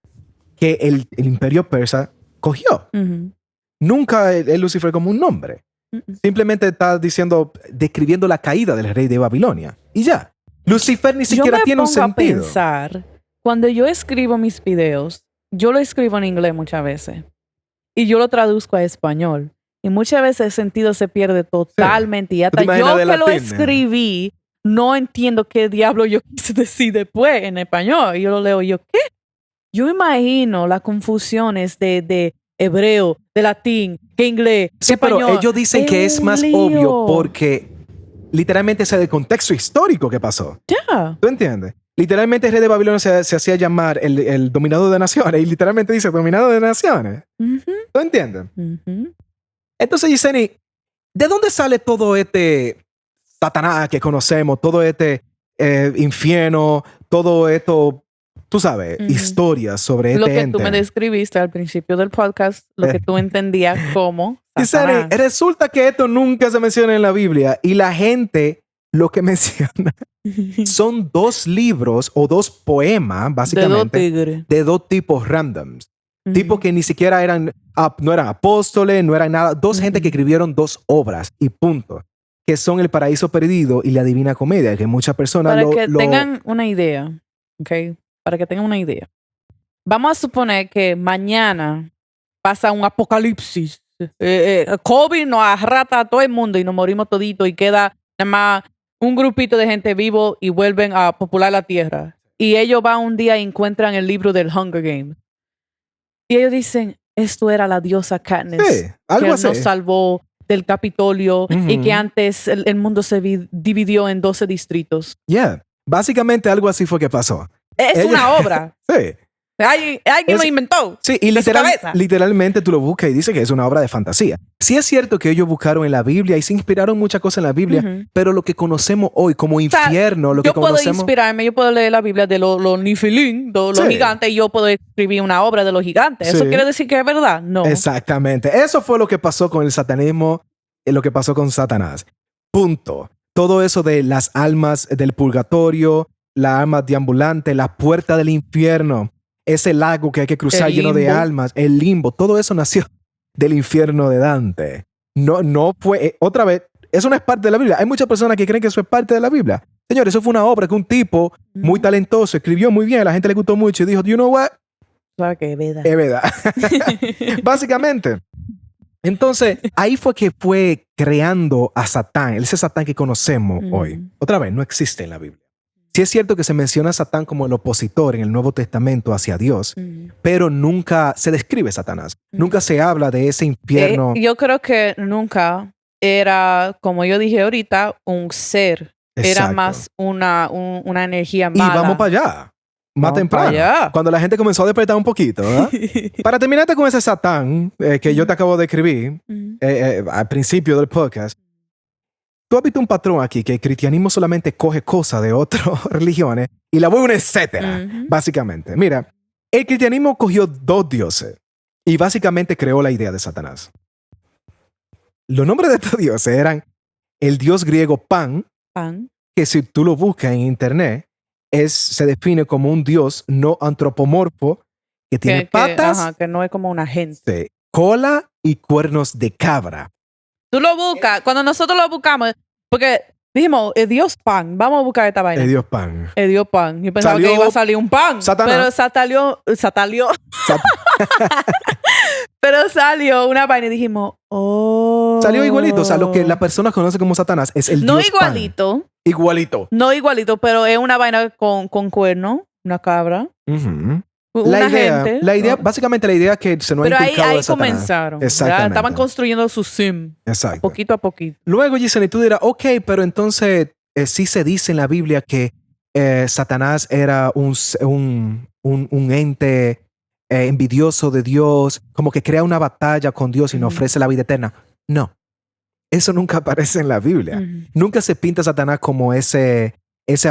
que el imperio persa cogió. Ujú. Nunca el Lucifer como un nombre. Ujú. Simplemente está describiendo la caída del rey de Babilonia. Y ya. Lucifer ni siquiera yo me tiene un pongo a sentido. pensar, cuando yo escribo mis videos, yo lo escribo en inglés muchas veces y yo lo traduzco a español. Y muchas veces el sentido se pierde totalmente. Y hasta ¿Tú te imaginas yo de que lo latín? escribí, no entiendo qué diablo yo quise decir después en español. Y yo lo leo y yo, ¿qué? Yo imagino las confusiones de hebreo, de latín, que inglés, Sí, que pero español. ellos dicen que es un más lío. obvio porque literalmente es el contexto histórico que pasó. Ya. ¿Tú entiendes? Literalmente el rey de Babilonia se hacía llamar el dominador de naciones y literalmente dice dominador de naciones. Ujú, ¿Tú entiendes? ujú. Entonces, Yesenia, ¿de dónde sale todo este Satanás que conocemos? Todo este infierno, todo esto, tú sabes, Ujú. historias sobre Lo este que ente. tú me describiste al principio del podcast, lo que tú entendías como Giselle, Satanás. resulta que esto nunca se menciona en la Biblia y la gente lo que menciona son 2 libros o 2 poemas, De dos básicamente, tigres. de 2 tipos randoms. Ujú. Tipos que ni siquiera eran, no eran apóstoles, no eran nada. 2 gente que Ujú. escribieron 2 obras y punto. Que son El Paraíso Perdido y La Divina Comedia, que muchas personas Para lo... que tengan una idea, ¿ok? Para que tengan una idea. Vamos a suponer que mañana pasa un apocalipsis. COVID nos arrata a todo el mundo y nos morimos todito y queda nada más un grupito de gente vivo y vuelven a popular la tierra. Y ellos van un día y encuentran el libro del Hunger Games. Y ellos dicen, esto era la diosa Katniss. Sí, algo que así. nos salvó del Capitolio y Ujú. que antes el mundo se dividió en 12 distritos. Yeah. Básicamente algo así fue que pasó. Es Ella- una obra. Sí. Alguien lo inventó. Sí, y De su cabeza. literalmente tú lo buscas y dice que es una obra de fantasía. Sí es cierto que ellos buscaron en la Biblia y se inspiraron muchas cosas en la Biblia, Ujú. pero lo que conocemos hoy como sea, infierno, lo que Yo puedo conocemos... inspirarme, yo puedo leer la Biblia de los Nifilín, de los Sí. gigantes, y yo puedo escribir una obra de los gigantes. ¿Eso Sí. quiere decir que es verdad? No. Exactamente. Eso fue lo que pasó con el satanismo, lo que pasó con Satanás. Punto. Todo eso de las almas del purgatorio, las almas deambulantes, la puerta del infierno, ese lago que hay que cruzar El lleno de limbo. almas, el limbo, todo eso nació del infierno de Dante. No fue, otra vez, eso no es parte de la Biblia. Hay muchas personas que creen que eso es parte de la Biblia. Señores, eso fue una obra que un tipo muy talentoso escribió muy bien, a la gente le gustó mucho y dijo, you know what? Claro que es verdad. Es verdad. Básicamente. Entonces, ahí fue que fue creando a Satán, ese Satán que conocemos hoy. Otra vez, no existe en la Biblia. Sí es cierto que se menciona a Satán como el opositor en el Nuevo Testamento hacia Dios, pero nunca se describe Satanás. Nunca se habla de ese infierno. Yo creo que nunca era, como yo dije ahorita, un ser. Era Exacto. más una energía Y mala. vamos para allá. Más Vamos temprano. para allá. Cuando la gente comenzó a despertar un poquito, ¿verdad? Para terminarte con ese Satán que yo te acabo de escribir al principio del podcast, tú has visto un patrón aquí que el cristianismo solamente coge cosas de otras religiones y la vuelve un etcétera, básicamente. Mira, el cristianismo cogió 2 dioses y básicamente creó la idea de Satanás. Los nombres de estos dioses eran el dios griego Pan, Pan. que si tú lo buscas en internet, se define como un dios no antropomorfo que tiene patas, que no es como una gente. cola y cuernos de cabra. Tú lo buscas. Cuando nosotros lo buscamos, porque dijimos, el Dios Pan, vamos a buscar esta vaina. El dios Pan. El Dios Pan. Yo pensaba Salió que iba a salir un pan. Satanás. Pero pero salió una vaina y dijimos, oh. Salió igualito. O sea, lo que la persona conoce como Satanás es el No dios Pan. igualito. Igualito. No igualito, pero es una vaina con cuerno, una cabra, Ujú. una gente. La idea, ¿no? básicamente la idea que se nos ha Pero ahí inculcado de Satanás. comenzaron. ¿verdad? Exactamente. Estaban construyendo su sim, Exacto. poquito a poquito. Luego, Giselle, tú dirás, ok, pero entonces sí se dice en la Biblia que Satanás era un ente envidioso de Dios, como que crea una batalla con Dios y nos ofrece la vida eterna. No, eso nunca aparece en la Biblia. Nunca se pinta a Satanás como esa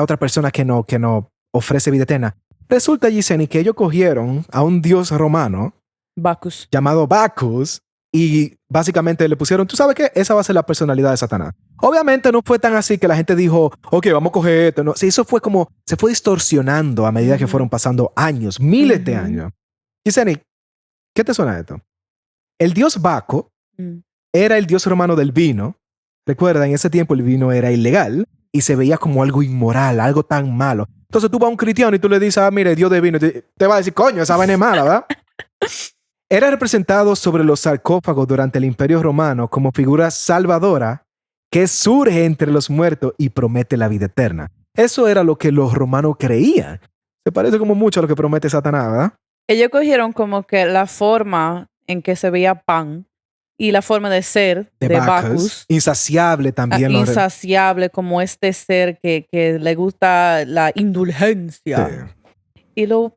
otra persona que no ofrece vida eterna. Resulta, Giselle, que ellos cogieron a un dios romano Bacchus. llamado Bacchus y básicamente le pusieron, ¿tú sabes qué? Esa va a ser la personalidad de Satanás. Obviamente no fue tan así que la gente dijo, ok, vamos a coger esto. No, sí, eso fue como, se fue distorsionando a medida que fueron pasando años, miles de años. Giselle, ¿qué te suena esto? El dios Baco era el dios romano del vino. Recuerda, en ese tiempo el vino era ilegal y se veía como algo inmoral, algo tan malo. Entonces tú vas a un cristiano y tú le dices, mire, dios de vino, te va a decir, coño, esa vaina es mala, ¿verdad? Era representado sobre los sarcófagos durante el Imperio Romano como figura salvadora que surge entre los muertos y promete la vida eterna. Eso era lo que los romanos creían. Se parece como mucho a lo que promete Satanás, ¿verdad? Ellos cogieron como que la forma en que se veía Pan y la forma de ser de Bacchus. Insaciable también. Insaciable, como este ser que le gusta la indulgencia. Sí. Y lo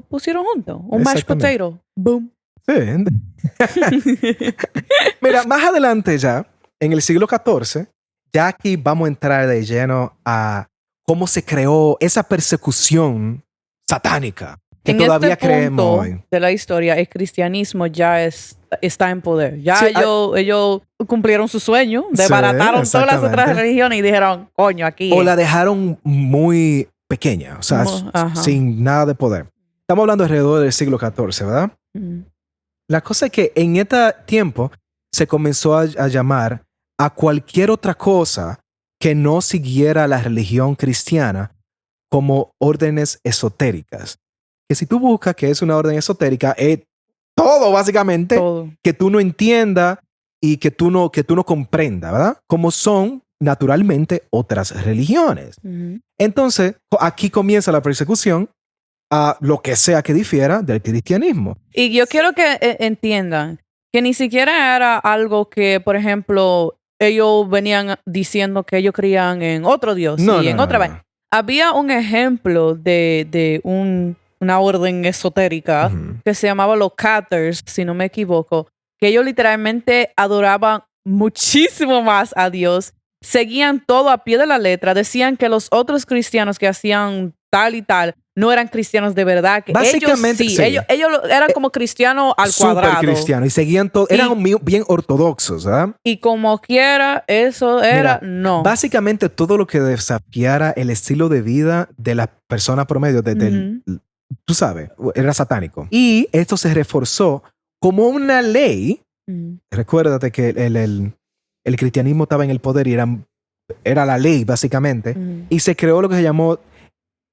pusieron junto. Un mashed Exactamente. potato. Boom. Sí. Mira, más adelante ya, en el siglo XIV, ya aquí vamos a entrar de lleno a cómo se creó esa persecución satánica que en todavía este creemos punto hoy. de la historia, el cristianismo ya está en poder. Ya Sí, ellos cumplieron su sueño, Sí, desbarataron todas las otras exactamente. religiones y dijeron, coño, aquí O es. la dejaron muy pequeña, o sea, Ajá. sin nada de poder. Estamos hablando alrededor del siglo XIV, ¿verdad? Ujú. La cosa es que en este tiempo se comenzó a llamar a cualquier otra cosa que no siguiera la religión cristiana como órdenes esotéricas. Que si tú buscas que es una orden esotérica, es todo básicamente Todo. que tú no entiendas y que tú no comprendas, ¿verdad? Como son naturalmente otras religiones. Ujú. Entonces, aquí comienza la persecución a lo que sea que difiera del cristianismo. Y yo quiero que entiendan que ni siquiera era algo que, por ejemplo, ellos venían diciendo que ellos creían en otro Dios No, y no, en no, otra no. vez. Había un ejemplo de una orden esotérica Ujú. que se llamaba los Cathars, si no me equivoco, que ellos literalmente adoraban muchísimo más a Dios, seguían todo a pie de la letra, decían que los otros cristianos que hacían tal y tal no eran cristianos de verdad, que Básicamente, ellos sí, sí. ellos eran como cristianos al Súper cuadrado. cristiano y seguían todo, eran bien ortodoxos, ¿verdad? Y como quiera, eso era, Mira, no. Básicamente todo lo que desafiara el estilo de vida de la persona promedio, tú sabes, era satánico. Y esto se reforzó como una ley. Ujú. Recuérdate que el cristianismo estaba en el poder y era la ley, básicamente. Ujú. Y se creó lo que se llamó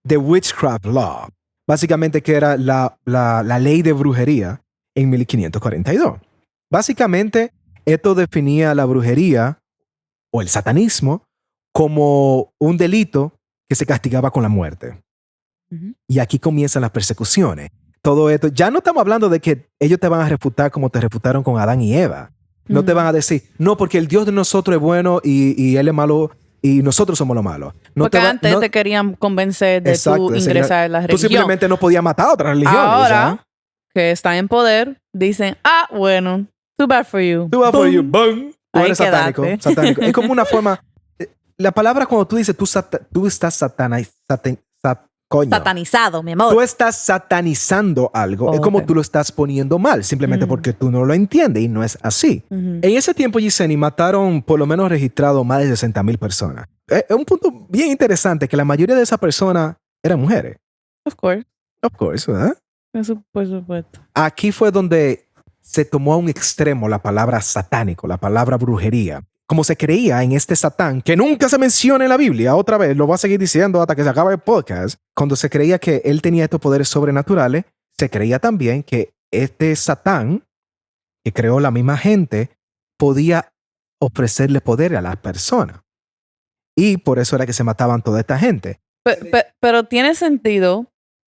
The Witchcraft Law. Básicamente que era la ley de brujería en 1542. Básicamente, esto definía la brujería o el satanismo como un delito que se castigaba con la muerte. Ujú. Y aquí comienzan las persecuciones. Todo esto, ya no estamos hablando de que ellos te van a refutar como te refutaron con Adán y Eva. No te van a decir, no, porque el Dios de nosotros es bueno y él es malo y nosotros somos los malos. No Porque antes no- te querían convencer de Exacto, tú de seguir- ingresar en la Tú religión. simplemente no podías matar a otras religiones. Ahora que están en poder, dicen, bueno, too bad for you. Tú vas for Boom. you, boom. Tú Ahí eres satánico, quedaste. satánico. Es como una forma. La palabra cuando tú dices tú estás coño. Satanizado, mi amor. Tú estás satanizando algo. Es Oh, como ok. tú lo estás poniendo mal, simplemente porque tú no lo entiendes y no es así. Ujú. En ese tiempo, Yesenia, mataron por lo menos registrado más de 60,000 personas. Es un punto bien interesante que la mayoría de esas personas eran mujeres. Of course. Of course, ¿verdad? Eso, por supuesto. Aquí fue donde se tomó a un extremo la palabra satánico, la palabra brujería. Como se creía en este Satán, que nunca se menciona en la Biblia, otra vez, lo voy a seguir diciendo hasta que se acabe el podcast. Cuando se creía que él tenía estos poderes sobrenaturales, se creía también que este Satán, que creó la misma gente, podía ofrecerle poder a las personas. Y por eso era que se mataban toda esta gente. Pero tiene sentido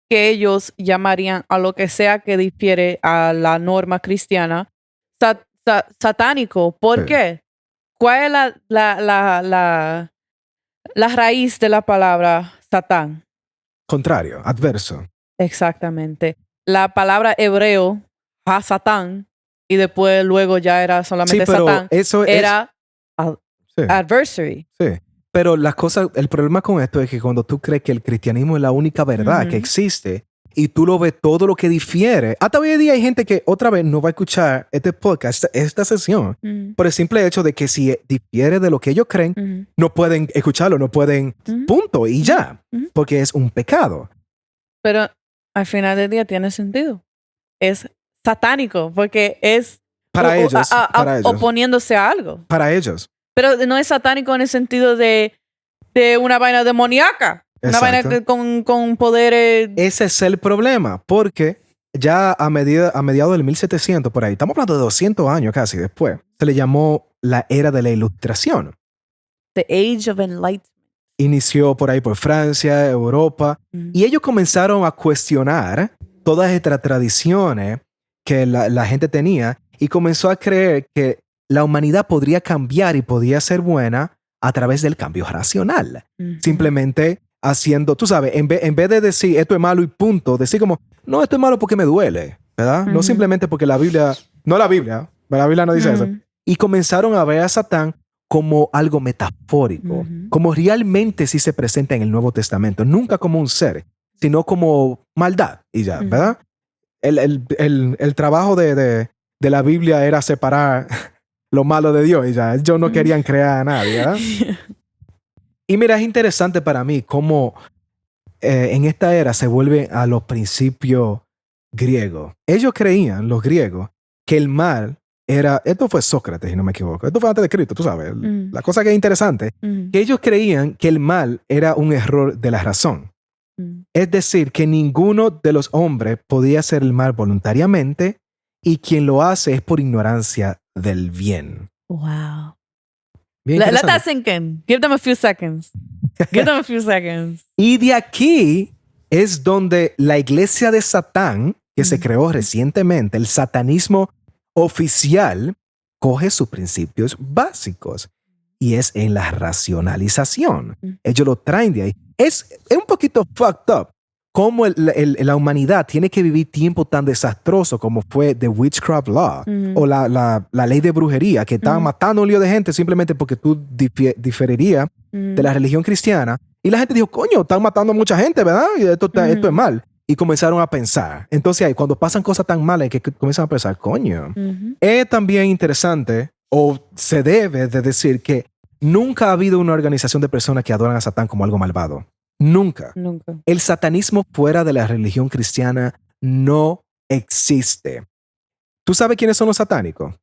que ellos llamarían a lo que sea que difiere a la norma cristiana satánico. ¿Por Sí. qué? ¿Cuál es la raíz de la palabra Satán? Contrario, adverso. Exactamente. La palabra hebreo, ha-satán, y después luego ya era solamente Sí, pero Satán, eso era sí. adversary. Sí, pero el problema con esto es que cuando tú crees que el cristianismo es la única verdad Ujú. que existe y tú lo ves todo lo que difiere, hasta hoy en día hay gente que otra vez no va a escuchar este podcast, esta sesión, Ujú. por el simple hecho de que si difiere de lo que ellos creen, Ujú. no pueden escucharlo, no pueden, Ujú. punto, y ya, Ujú. porque es un pecado. Pero al final del día tiene sentido. Es satánico porque es Para ellos, para ellos, oponiéndose a algo. para ellos. Pero no es satánico en el sentido de una vaina demoníaca. Una vaina Exacto. con poderes. Ese es el problema, porque ya a mediados del 1700, por ahí, estamos hablando de 200 años casi después, se le llamó la era de la Ilustración. The Age of Enlightenment. Inició por ahí por Francia, Europa, y ellos comenzaron a cuestionar todas estas tradiciones que la gente tenía y comenzó a creer que la humanidad podría cambiar y podía ser buena a través del cambio racional. Ujú. Simplemente haciendo, tú sabes, en vez de decir esto es malo y punto, decir como, no, esto es malo porque me duele, ¿verdad? No Ujú. simplemente porque la Biblia no dice eso. Ujú. Y comenzaron a ver a Satán como algo metafórico, como realmente sí se presenta en el Nuevo Testamento, nunca como un ser, sino como maldad y ya, ¿verdad? El trabajo de la Biblia era separar lo malo de Dios y ya, ellos no querían crear a nadie, ¿verdad? Y mira, es interesante para mí cómo en esta era se vuelve a los principios griegos. Ellos creían, los griegos, que el mal era, esto fue Sócrates, si no me equivoco, esto fue antes de Cristo, tú sabes, la cosa que es interesante, que ellos creían que el mal era un error de la razón. Es decir, que ninguno de los hombres podía hacer el mal voluntariamente y quien lo hace es por ignorancia del bien. Wow. Bien Let interesante. that sink in. Give them a few seconds. Give them a few seconds. Y de aquí es donde la iglesia de Satán, que se creó recientemente, el satanismo oficial, coge sus principios básicos y es en la racionalización. Ellos lo traen de ahí. Es un poquito fucked up cómo la humanidad tiene que vivir tiempo tan desastroso como fue The Witchcraft Law o la ley de brujería, que estaban matando un lío de gente simplemente porque tú diferirías de la religión cristiana. Y la gente dijo, coño, están matando a mucha gente, ¿verdad? Y esto es mal. Y comenzaron a pensar. Entonces, ahí, cuando pasan cosas tan malas, que comienzan a pensar, coño. Es también interesante, o se debe de decir que nunca ha habido una organización de personas que adoran a Satán como algo malvado. Nunca. Nunca. El satanismo fuera de la religión cristiana no existe. ¿Tú sabes quiénes son los satánicos?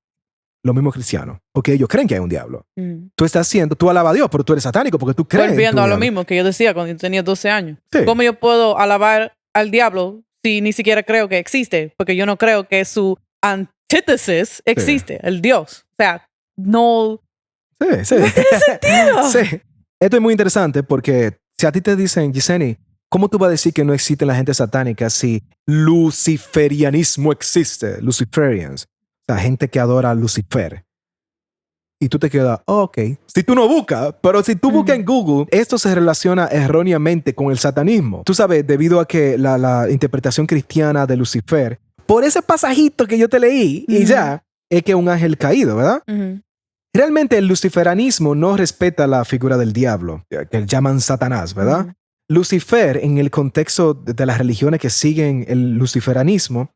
Los mismos cristianos, porque ellos creen que hay un diablo. Tú alabas a Dios, pero tú eres satánico porque tú crees. Volviendo a lo mismo que yo decía cuando yo tenía 12 años. Sí. ¿Cómo yo puedo alabar al diablo si ni siquiera creo que existe? Porque yo no creo que su antítesis existe, el Dios. O sea, no... Sí. No tiene sentido. Sí. Esto es muy interesante porque si a ti te dicen, Giseni, ¿cómo tú vas a decir que no existe la gente satánica si luciferianismo existe? Luciferians. La gente que adora a Lucifer. Y tú te quedas, oh, ok. Si tú no buscas, pero si tú buscas en Google, esto se relaciona erróneamente con el satanismo. Tú sabes, debido a que la interpretación cristiana de Lucifer, por ese pasajito que yo te leí, y ya, es que es un ángel caído, ¿verdad? Realmente el luciferanismo no respeta la figura del diablo, que llaman Satanás, ¿verdad? Lucifer, en el contexto de las religiones que siguen el luciferanismo,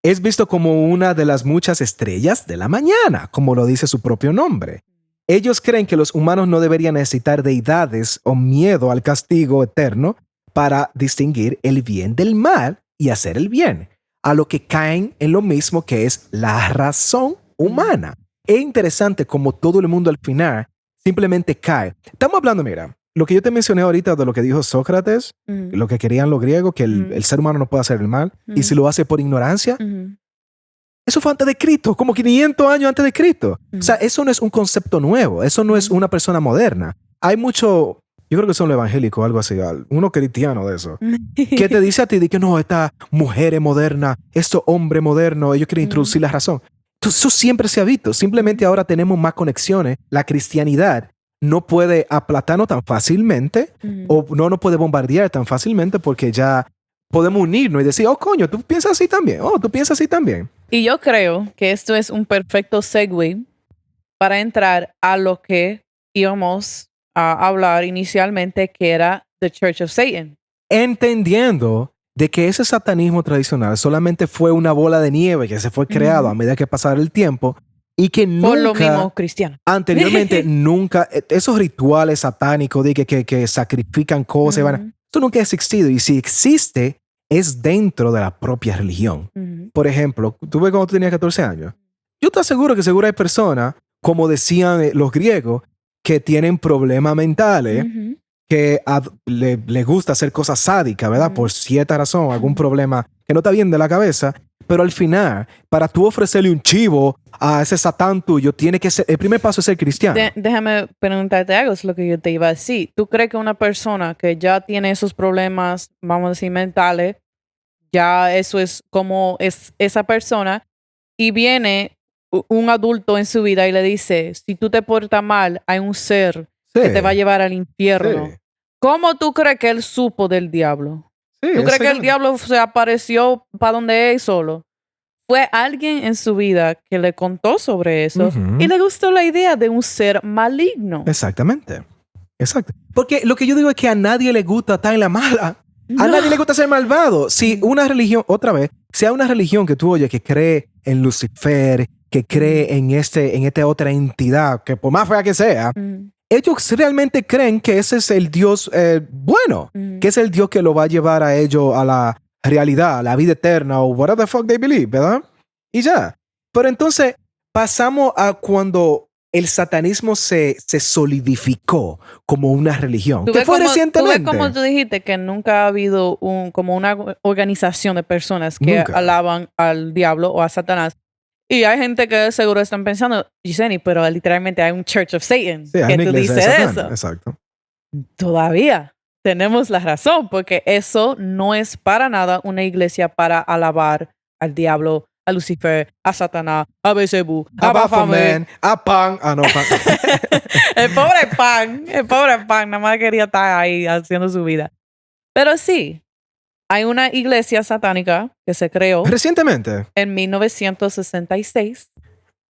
es visto como una de las muchas estrellas de la mañana, como lo dice su propio nombre. Ellos creen que los humanos no deberían necesitar deidades o miedo al castigo eterno para distinguir el bien del mal y hacer el bien, a lo que caen en lo mismo que es la razón humana. Es interesante como todo el mundo al final simplemente cae. Estamos hablando, mira, lo que yo te mencioné ahorita de lo que dijo Sócrates, lo que querían los griegos, que el ser humano no puede hacer el mal, y si lo hace por ignorancia, eso fue antes de Cristo, como 500 años antes de Cristo. O sea, eso no es un concepto nuevo, eso no es una persona moderna. Hay mucho, yo creo que son los evangélicos, algo así, uno cristiano de eso, que te dice a ti de que no, esta mujer es moderna, estos hombres modernos, ellos quieren introducir la razón. Eso siempre se ha visto, simplemente ahora tenemos más conexiones. La cristianidad no puede aplastarnos tan fácilmente o no nos puede bombardear tan fácilmente porque ya podemos unirnos y decir, oh, coño, tú piensas así también. Oh, tú piensas así también. Y yo creo que esto es un perfecto segue para entrar a lo que íbamos a hablar inicialmente, que era The Church of Satan. Entendiendo de que ese satanismo tradicional solamente fue una bola de nieve que se fue creado a medida que pasara el tiempo y que nunca... Por lo mismo cristiano. Anteriormente nunca... Esos rituales satánicos de que sacrifican cosas, eso nunca ha existido. Y si existe, es dentro de la propia religión. Por ejemplo, tú ves cuando tú tenías 14 años. Yo te aseguro que seguro hay personas, como decían los griegos, que tienen problemas mentales, que le gusta hacer cosas sádicas, ¿verdad? Por cierta razón, algún problema que no está bien de la cabeza. Pero al final, para tú ofrecerle un chivo a ese satán tuyo, tiene que ser, el primer paso es ser cristiano. Déjame preguntarte algo, es lo que yo te iba a decir. ¿Tú crees que una persona que ya tiene esos problemas, vamos a decir, mentales, ya eso es como es esa persona, y viene un adulto en su vida y le dice, si tú te portas mal, hay un ser que te va a llevar al infierno? Sí. ¿Cómo tú crees que él supo del diablo? Sí, ¿Tú crees que el diablo se apareció para donde es solo? fue alguien en su vida que le contó sobre eso Ujú. y le gustó la idea de un ser maligno. Exactamente. Exacto. Porque lo que yo digo es que a nadie le gusta estar en la mala. A No. nadie le gusta ser malvado. Si una religión, otra vez, sea una religión que tú oyes que cree en Lucifer, que cree en esta otra entidad, que por más fea que sea, Mm, ellos realmente creen que ese es el Dios bueno, mm. que es el Dios que lo va a llevar a ellos a la realidad, a la vida eterna o whatever the fuck they believe, ¿verdad? Y ya. Pero entonces pasamos a cuando el satanismo se solidificó como una religión, Tú que ves fue como- recientemente. Tú ves como tú dijiste que nunca ha habido como una organización de personas que Nunca. alaban al diablo o a Satanás. Y hay gente que seguro están pensando, Giseni, pero literalmente hay un Church of Satan Sí, hay que una tú iglesia de dices Satán, eso. exacto. Todavía tenemos la razón, porque eso no es para nada una iglesia para alabar al diablo, a Lucifer, a Satanás, a Beelzebú, a Baphomet. a Pan, no, Pan. El pobre Pan, nada más quería estar ahí haciendo su vida. Pero sí, hay una iglesia satánica que se creó Recientemente. en 1966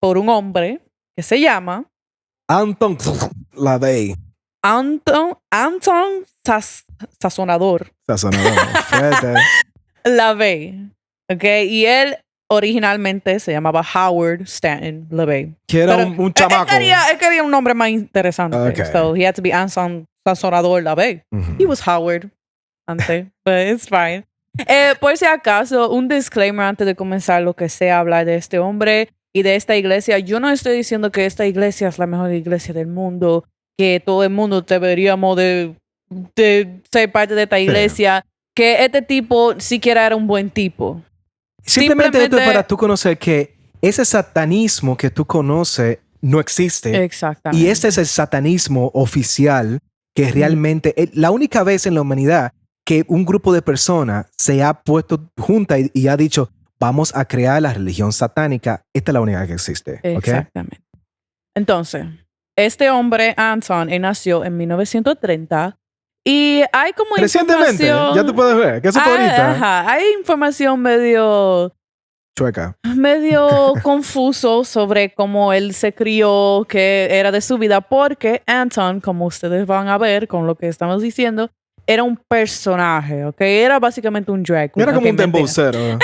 por un hombre que se llama Anton LaVey. Anton Sazonador Sazonador. Fuerte. LaVey. ¿Ok? Y él originalmente se llamaba Howard Stanton LaVey. Que era Pero un chamaco. Él quería un nombre más interesante. Okay. So he had to be Anton Sazonador LaVey. Ujú. He was Howard antes, but it's fine. Por si acaso, un disclaimer antes de comenzar lo que sea hablar de este hombre y de esta iglesia. Yo no estoy diciendo que esta iglesia es la mejor iglesia del mundo, que todo el mundo deberíamos de ser parte de esta iglesia, que este tipo siquiera era un buen tipo. Simplemente esto es Simplemente- para tú conocer que ese satanismo que tú conoces no existe. Exactamente. Y este es el satanismo oficial que realmente es la única vez en la humanidad que un grupo de personas se ha puesto junta y ha dicho, vamos a crear la religión satánica. Esta es la única que existe. ¿Ok? Exactamente. Entonces, este hombre, Anton, él nació en 1930 y hay como Recientemente, información... ya tú puedes ver, que eso fue ahorita. Ajá, hay información medio Chueca. confuso sobre cómo él se crió, qué era de su vida, porque Anton, como ustedes van a ver con lo que estamos diciendo, era un personaje, ¿ok? Era básicamente un drag queen. Era como Ok, un mentira. dembocero.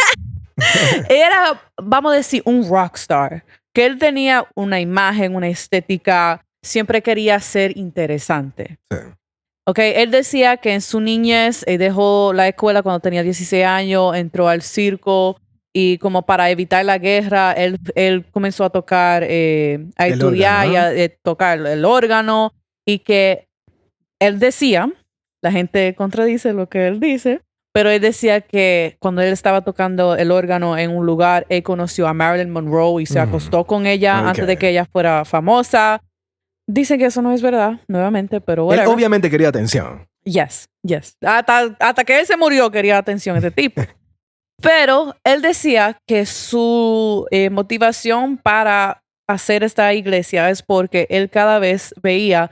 Era, vamos a decir, un rockstar. Que él tenía una imagen, una estética, siempre quería ser interesante. Sí. Ok, él decía que en su niñez dejó la escuela cuando tenía 16 años, entró al circo y como para evitar la guerra, él comenzó a tocar, a estudiar órgano, y a tocar el órgano y que él decía, la gente contradice lo que él dice, pero él decía que cuando él estaba tocando el órgano en un lugar, él conoció a Marilyn Monroe y se acostó con ella Ok. antes de que ella fuera famosa. Dicen que eso no es verdad, nuevamente, pero Él whatever. obviamente quería atención. Yes. Hasta que él se murió quería atención ese tipo. Pero él decía que su motivación para hacer esta iglesia es porque él cada vez veía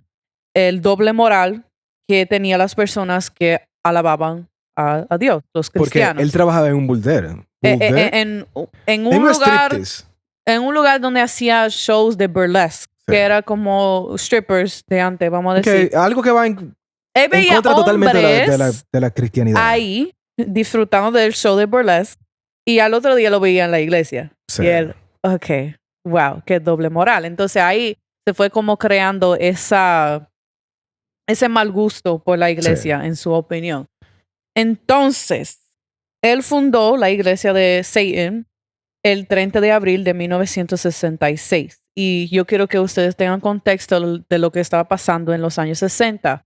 el doble moral que tenían las personas que alababan a Dios, los Porque cristianos. él trabajaba en un burdel. En En un un lugar striptease. en un lugar donde hacía shows de burlesque, Sí. que era como strippers de antes, vamos a decir. Que algo que va en Él veía contra totalmente hombres de la cristianidad. ahí disfrutando del show de burlesque y al otro día lo veía en la iglesia. Sí. Y él, ok, wow, qué doble moral. Entonces ahí se fue como creando ese mal gusto por la iglesia, en su opinión. Entonces, él fundó la iglesia de Satan el 30 de abril de 1966. Y yo quiero que ustedes tengan contexto de lo que estaba pasando en los años 60.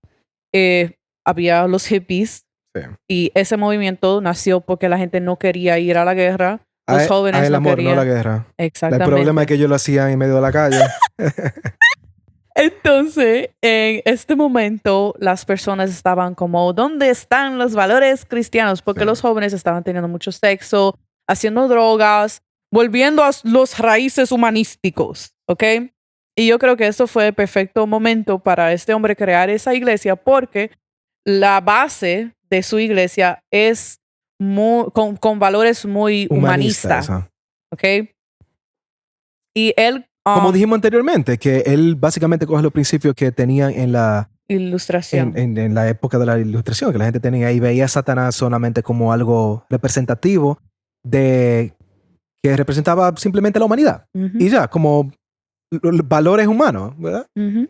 Había los hippies. Sí. Y ese movimiento nació porque la gente no quería ir a la guerra. Los jóvenes el no amor, querían. no la guerra. Exactamente. El problema es que ellos lo hacían en medio de la calle. Entonces, en este momento, las personas estaban como, ¿dónde están los valores cristianos? Porque Sí. los jóvenes estaban teniendo mucho sexo, haciendo drogas, volviendo a los raíces humanísticos, ¿ok? Y yo creo que esto fue el perfecto momento para este hombre crear esa iglesia porque la base de su iglesia es con valores muy humanistas. Humanistas. ¿ok? Y él... Como dijimos anteriormente, que él básicamente coge los principios que tenían en la ilustración. en la época de la ilustración, que la gente tenía y veía a Satanás solamente como algo representativo de que representaba simplemente la humanidad. Ujú, Y ya, como valores humanos, ¿verdad? ujú.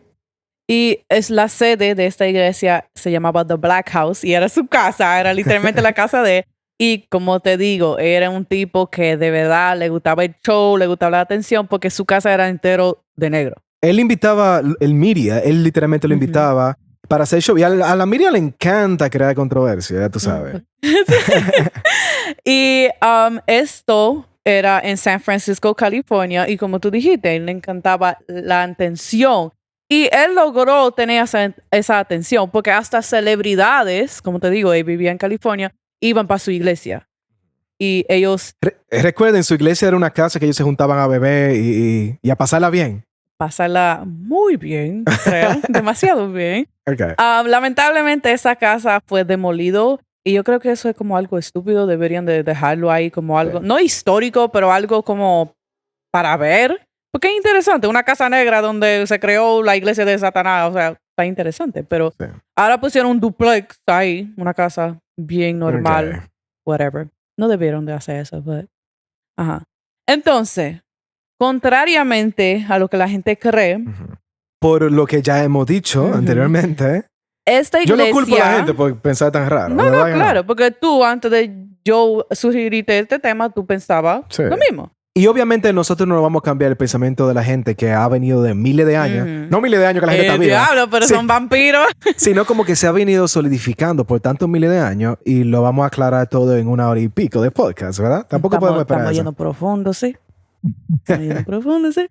Y es la sede de esta iglesia, se llamaba The Black House y era su casa, era literalmente la casa de él. Y como te digo, era un tipo que de verdad le gustaba el show, le gustaba la atención porque su casa era entero de negro. Él invitaba el media, él literalmente lo Ujú. invitaba para hacer show. Y a la media le encanta crear controversia, ya tú sabes. Y esto era en San Francisco, California, y como tú dijiste, él le encantaba la atención. Y él logró tener esa atención, porque hasta celebridades, como te digo, él vivía en California, iban para su iglesia. Y ellos Recuerden, su iglesia era una casa que ellos se juntaban a beber y a pasarla bien. pasarla muy bien, creo, demasiado bien. Okay. Lamentablemente esa casa fue demolido y yo creo que eso es como algo estúpido, deberían de dejarlo ahí como algo, Sí. no histórico, pero algo como para ver, porque es interesante, una casa negra donde se creó la iglesia de Satanás, o sea, está interesante, pero Sí. ahora pusieron un duplex ahí, una casa bien normal, Okay. whatever. No debieron de hacer eso, pero... Ajá. Entonces, contrariamente a lo que la gente cree, Ujú. Por lo que ya hemos dicho Ujú. anteriormente, esta yo iglesia... no culpo a la gente por pensar tan raro. No, ¿verdad que claro, porque tú antes de yo sugerirte este tema, tú pensabas Sí. lo mismo. Y obviamente nosotros no vamos a cambiar el pensamiento de la gente que ha venido de miles de años. Ujú. No miles de años que la gente está viva. Diablo, pero Sí. son vampiros. Sino como que se ha venido solidificando por tantos miles de años y lo vamos a aclarar todo en 1 hora y pico de podcast, ¿verdad? Tampoco podemos esperar Estamos eso. yendo profundo, sí. Estamos yendo profundo, sí.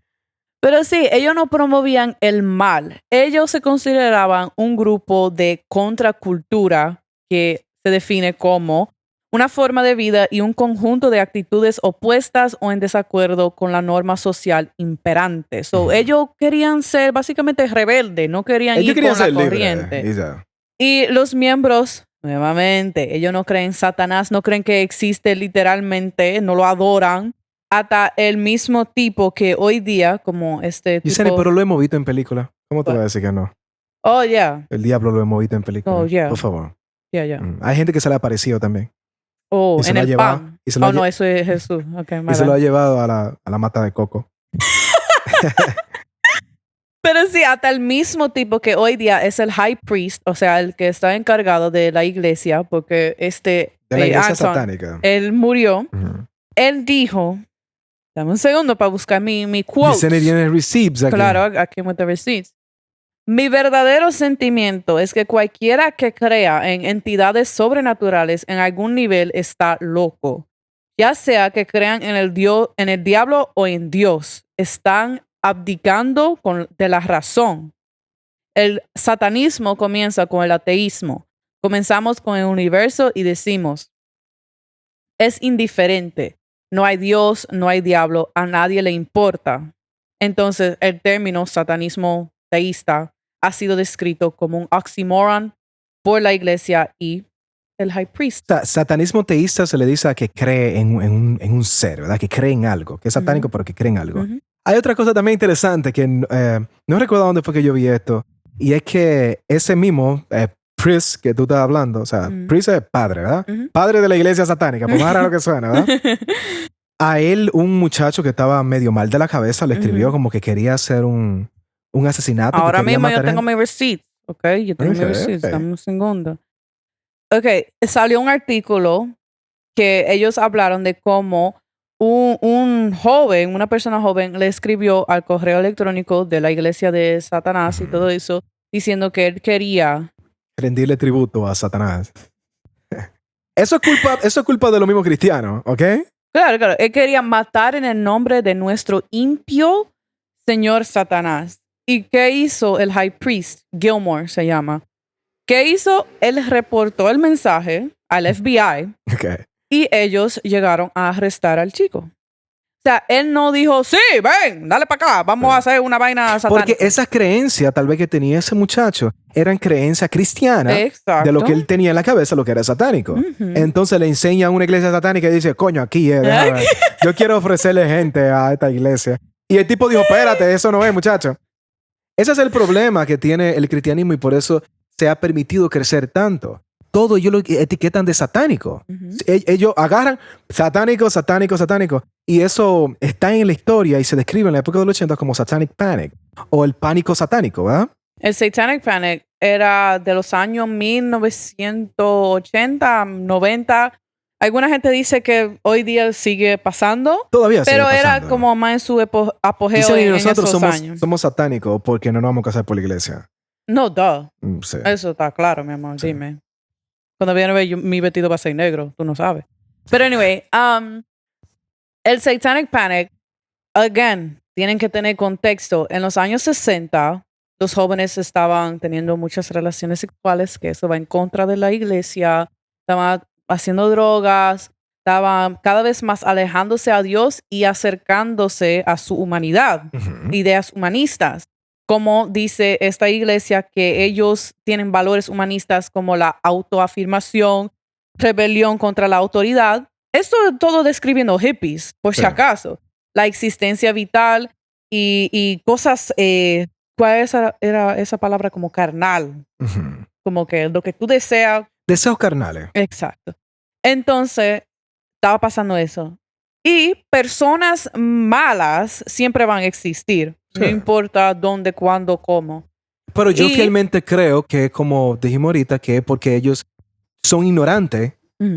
Pero sí, ellos no promovían el mal. Ellos se consideraban un grupo de contracultura que se define como una forma de vida y un conjunto de actitudes opuestas o en desacuerdo con la norma social imperante. So, Ujú. ellos querían ser básicamente rebeldes, no querían Ellos ir querían con la ser libres. corriente. Y ya. Y los miembros, nuevamente, ellos no creen en Satanás, no creen que existe literalmente, no lo adoran. Hasta el mismo tipo que hoy día, como este Yesenia, tipo... pero lo hemos visto en película. ¿Cómo te What? voy a decir que no? Oh, yeah. El diablo lo hemos visto en película. Oh, yeah. Por favor. Yeah, yeah. Hay gente que se le ha aparecido también. Oh, Y se en lo ha el llevado. pan. Y se lo ha Oh, no, lle- eso es Jesús. Okay, my Y se lo bad. ha llevado a la mata de coco. Pero sí, hasta el mismo tipo que hoy día es el high priest, o sea, el que está encargado de la iglesia, porque De la iglesia Anson, satánica. él murió. Ujú. Él dijo, dame un segundo para buscar mi quote. Yesenia tiene receipts aquí. Claro, aquí with the receipts. Mi verdadero sentimiento es que cualquiera que crea en entidades sobrenaturales en algún nivel está loco. Ya sea que crean en el diablo o en Dios, están abdicando de la razón. El satanismo comienza con el ateísmo. Comenzamos con el universo y decimos, es indiferente. No hay Dios, no hay diablo, a nadie le importa. Entonces, el término satanismo teísta ha sido descrito como un oxímoron por la iglesia y el high priest. Satanismo teísta se le dice a que cree en un ser, ¿verdad? Que cree en algo. Que es satánico, pero que cree en algo. Ujú. Hay otra cosa también interesante que no recuerdo dónde fue que yo vi esto. Y es que ese mismo priest que tú estás hablando, o sea, Ujú. priest es padre, ¿verdad? Ujú. Padre de la iglesia satánica, por más raro que suena, ¿verdad? A él, un muchacho que estaba medio mal de la cabeza, le escribió Ujú. como que quería hacer un asesinato. que Ahora quería mismo yo matar tengo gente. mi receipt, ¿ok? Yo tengo mi Ok, receipt, ok. dame un segundo. Ok, salió un artículo que ellos hablaron de cómo un joven, una persona joven, le escribió al correo electrónico de la iglesia de Satanás y Ujú. todo eso, diciendo que él quería... Rendirle tributo a Satanás. Eso es culpa de los mismos cristianos, ¿ok? Claro, él quería matar en el nombre de nuestro impío señor Satanás. ¿Y qué hizo el high priest? Gilmore se llama. ¿Qué hizo? Él reportó el mensaje al FBI Ok. y ellos llegaron a arrestar al chico. sea, él no dijo, sí, ven, dale para acá, vamos a hacer una vaina satánica. Porque esas creencias, tal vez que tenía ese muchacho, eran creencias cristianas Exacto. de lo que él tenía en la cabeza, lo que era satánico. Ujú. Entonces le enseña a una iglesia satánica y dice, coño, aquí es, déjame ver. Yo quiero ofrecerle gente a esta iglesia. Y el tipo dijo, espérate, eso no es, muchacho. Ese es el problema que tiene el cristianismo y por eso se ha permitido crecer tanto. Todo ellos lo etiquetan de satánico. Ujú. Ellos agarran satánico, satánico, satánico. Y eso está en la historia y se describe en la época de los 80 como Satanic Panic o el pánico satánico, ¿verdad? El Satanic Panic era de los años 1980, 90. Alguna gente dice que hoy día sigue pasando, Todavía sigue pero era pasando. como más en su apogeo Dicen que en nosotros esos años. somos satánicos porque no nos vamos a casar por la iglesia. No, duh. Sí. Eso está claro, mi amor. Sí. Dime. Cuando viene a ver, mi vestido va a ser negro. Tú no sabes. Pero anyway, el Satanic Panic, again, tienen que tener contexto. En los años 60, los jóvenes estaban teniendo muchas relaciones sexuales, que eso va en contra de la iglesia. Estaban haciendo drogas. Estaban cada vez más alejándose a Dios y acercándose a su humanidad. Ujú. Ideas humanistas. Como dice esta iglesia que ellos tienen valores humanistas como la autoafirmación, rebelión contra la autoridad. Esto todo describiendo hippies, por si Sí. acaso. La existencia vital y cosas, ¿cuál era esa palabra? Como carnal, Ujú. como que lo que tú deseas. Deseos carnales. Exacto. Entonces, estaba pasando eso. Y personas malas siempre van a existir. No Sí. importa dónde, cuándo, cómo. Pero yo Y- fielmente creo que, como dijimos ahorita, que es porque ellos son ignorantes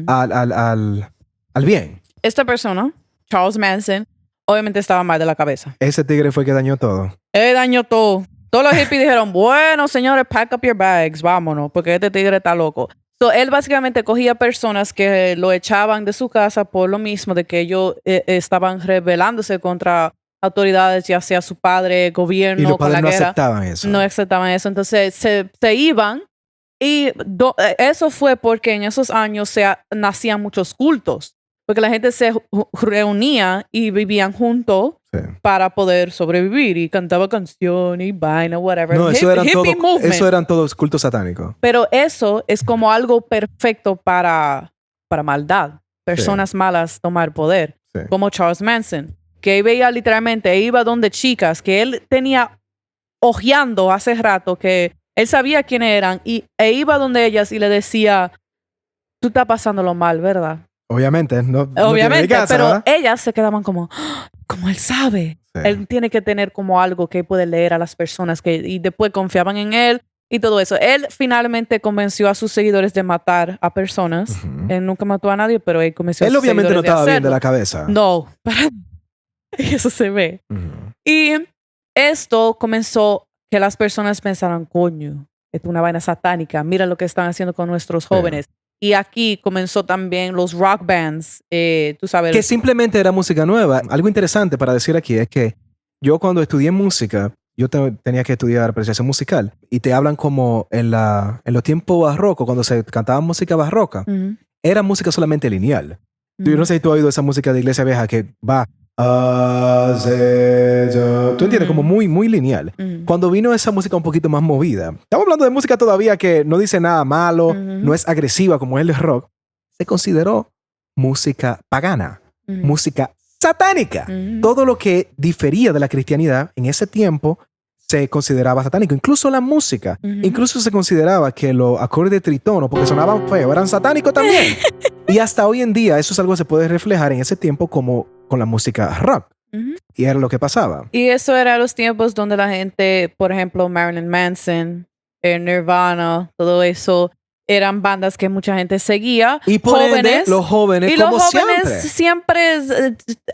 al bien. Esta persona, Charles Manson, obviamente estaba mal de la cabeza. Ese tigre fue el que dañó todo. Él dañó todo. Todos los hippies dijeron, bueno, señores, pack up your bags, vámonos, porque este tigre está loco. So, él básicamente cogía personas que lo echaban de su casa por lo mismo de que ellos estaban rebelándose contra autoridades, ya sea su padre, Y gobierno, los con la padres no guerra. aceptaban eso. No aceptaban eso. Entonces se iban y eso fue porque en esos años nacían muchos cultos. Porque la gente se reunía y vivían juntos Sí. para poder sobrevivir y cantaba canciones y vaina, whatever. No, eso Hippie movement. eran todos cultos satánicos. Pero eso es como algo perfecto para maldad. Personas malas tomar poder. Sí. Como Charles Manson, que veía literalmente, iba donde chicas, que él tenía ojeando hace rato, que él sabía quiénes eran, e iba donde ellas y le decía, tú estás pasándolo mal, ¿verdad? Obviamente, no tiene Obviamente, ni casa, pero ¿verdad? ellas se quedaban como, "Ah, como él sabe. Sí. Él tiene que tener como algo que puede leer a las personas y después confiaban en él y todo eso. Él finalmente convenció a sus seguidores de matar a personas. Ujú. Él nunca mató a nadie, pero él convenció a Él sus obviamente no seguidores estaba bien de hacerlo. la cabeza. No, eso se ve. Ujú. Y esto comenzó que las personas pensaran, coño, esto es una vaina satánica, mira lo que están haciendo con nuestros jóvenes. Y aquí comenzó también los rock bands, tú sabes. Que simplemente era música nueva. Algo interesante para decir aquí es que yo cuando estudié música, yo tenía que estudiar apreciación musical y te hablan como en los tiempos barrocos, cuando se cantaba música barroca, Ujú, era música solamente lineal. Yo ujú. no sé si tú has oído esa música de iglesia vieja que va... Tú entiendes, como muy, muy lineal. Ujú. Cuando vino esa música un poquito más movida, estamos hablando de música todavía que no dice nada malo, Ujú. no es agresiva como es el rock, se consideró música pagana, Ujú. música satánica. Ujú. Todo lo que difería de la cristianidad en ese tiempo se consideraba satánico. Incluso la música. Ujú. Incluso se consideraba que los acordes de tritono, porque sonaban feo, eran satánicos también. Y hasta hoy en día eso es algo que se puede reflejar en ese tiempo como con la música rock. Ujú. Y era lo que pasaba. Y eso era los tiempos donde la gente, por ejemplo, Marilyn Manson, Nirvana, todo eso, eran bandas que mucha gente seguía. Y por ende, los jóvenes, y los como jóvenes siempre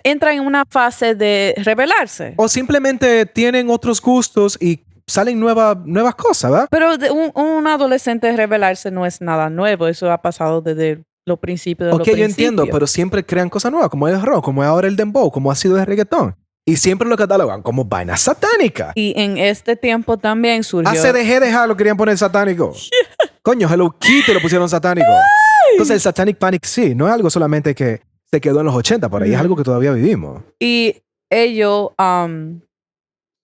entran en una fase de rebelarse. o simplemente tienen otros gustos y salen nuevas cosas, ¿verdad? Pero un adolescente rebelarse no es nada nuevo. Eso ha pasado desde los principios de los Ok, yo principios. entiendo, pero siempre crean cosas nuevas, como es el rock, como es ahora el dembow, como ha sido el reggaetón. Y siempre lo catalogan como vaina satánica. Y en este tiempo también surgió... A CDG de lo querían poner satánico. Coño, Hello Kitty lo pusieron satánico. Entonces el Satanic Panic sí, no es algo solamente que se quedó en los 80, por ahí es algo que todavía vivimos. Y ellos, en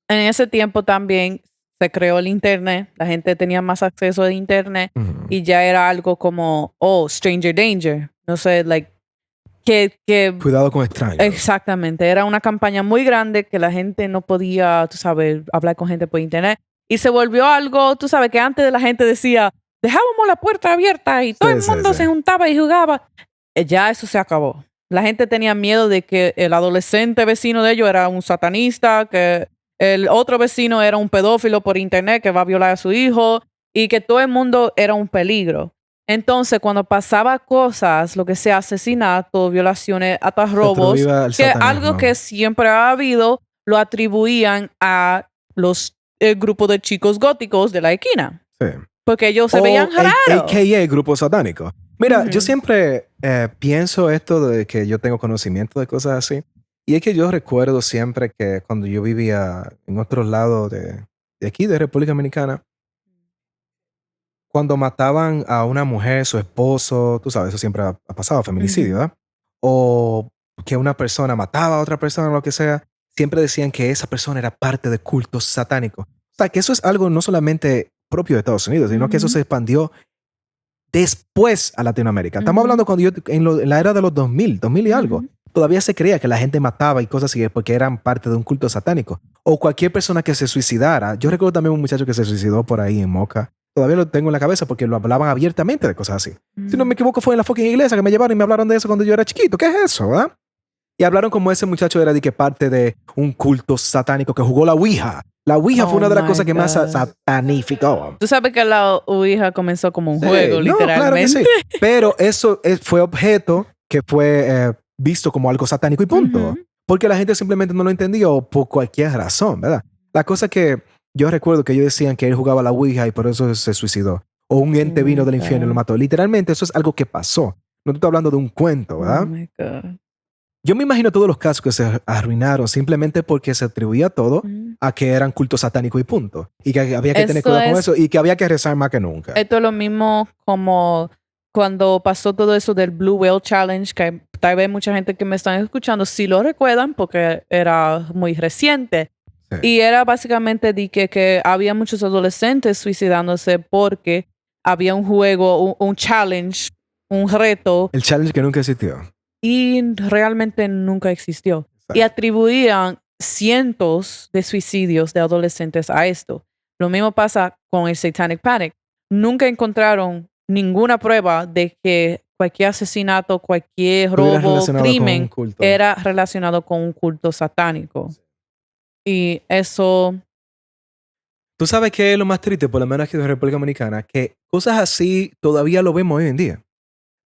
ese tiempo también se creó el internet, la gente tenía más acceso a internet y ya era algo como, stranger danger, no sé, like, que Cuidado con extraños. exactamente, era una campaña muy grande que la gente no podía, tú sabes, hablar con gente por internet y se volvió algo, tú sabes, que antes la gente decía, dejábamos la puerta abierta y todo el mundo se juntaba y jugaba. Ya eso se acabó. La gente tenía miedo de que el adolescente vecino de ellos era un satanista, que el otro vecino era un pedófilo por internet que va a violar a su hijo y que todo el mundo era un peligro. Entonces, cuando pasaba cosas, lo que sea, asesinatos, violaciones, hasta robos, que algo que siempre ha habido, lo atribuían a los grupos de chicos góticos de la esquina. Sí. Porque ellos se veían raros. AKA grupo satánico. Mira, yo siempre pienso esto de que yo tengo conocimiento de cosas así. Y es que yo recuerdo siempre que cuando yo vivía en otros lados de aquí, de República Dominicana, cuando mataban a una mujer, su esposo, tú sabes, eso siempre ha pasado, feminicidio, ¿verdad? O que una persona mataba a otra persona, lo que sea, siempre decían que esa persona era parte de cultos satánicos. O sea, que eso es algo no solamente propio de Estados Unidos, sino que eso se expandió después a Latinoamérica. Estamos hablando cuando en la era de los 2000 y algo. Todavía se creía que la gente mataba y cosas así porque eran parte de un culto satánico. O cualquier persona que se suicidara. Yo recuerdo también un muchacho que se suicidó por ahí en Moca. Todavía lo tengo en la cabeza porque lo hablaban abiertamente de cosas así. Si no me equivoco, fue en la fucking iglesia que me llevaron y me hablaron de eso cuando yo era chiquito. ¿Qué es eso, verdad? Y hablaron como ese muchacho era de que parte de un culto satánico que jugó la Ouija. La Ouija fue una de las cosas que más satanificó. Tú sabes que la Ouija comenzó como un juego, literalmente. Claro que sí. Pero eso fue objeto que fue visto como algo satánico y punto. Porque la gente simplemente no lo entendió por cualquier razón, ¿verdad? La cosa que yo recuerdo que ellos decían que él jugaba la Ouija y por eso se suicidó. O un ente vino del infierno y lo mató. Literalmente eso es algo que pasó. No te estoy hablando de un cuento, ¿verdad? Oh my God. Yo me imagino todos los casos que se arruinaron simplemente porque se atribuía todo a que eran cultos satánicos y punto. Y que había que tener cuidado con eso y que había que rezar más que nunca. Esto es lo mismo como cuando pasó todo eso del Blue Whale Challenge, que tal vez mucha gente que me están escuchando sí lo recuerdan porque era muy reciente. Sí. Y era básicamente de que había muchos adolescentes suicidándose porque había un juego, un challenge, un reto. El challenge que nunca existió. Y realmente nunca existió. Exacto. Y atribuían cientos de suicidios de adolescentes a esto. Lo mismo pasa con el Satanic Panic. Nunca encontraron ninguna prueba de que cualquier asesinato, cualquier robo, crimen era relacionado con un culto satánico. Y eso... Tú sabes que es lo más triste, por lo menos aquí en la República Dominicana, que cosas así todavía lo vemos hoy en día.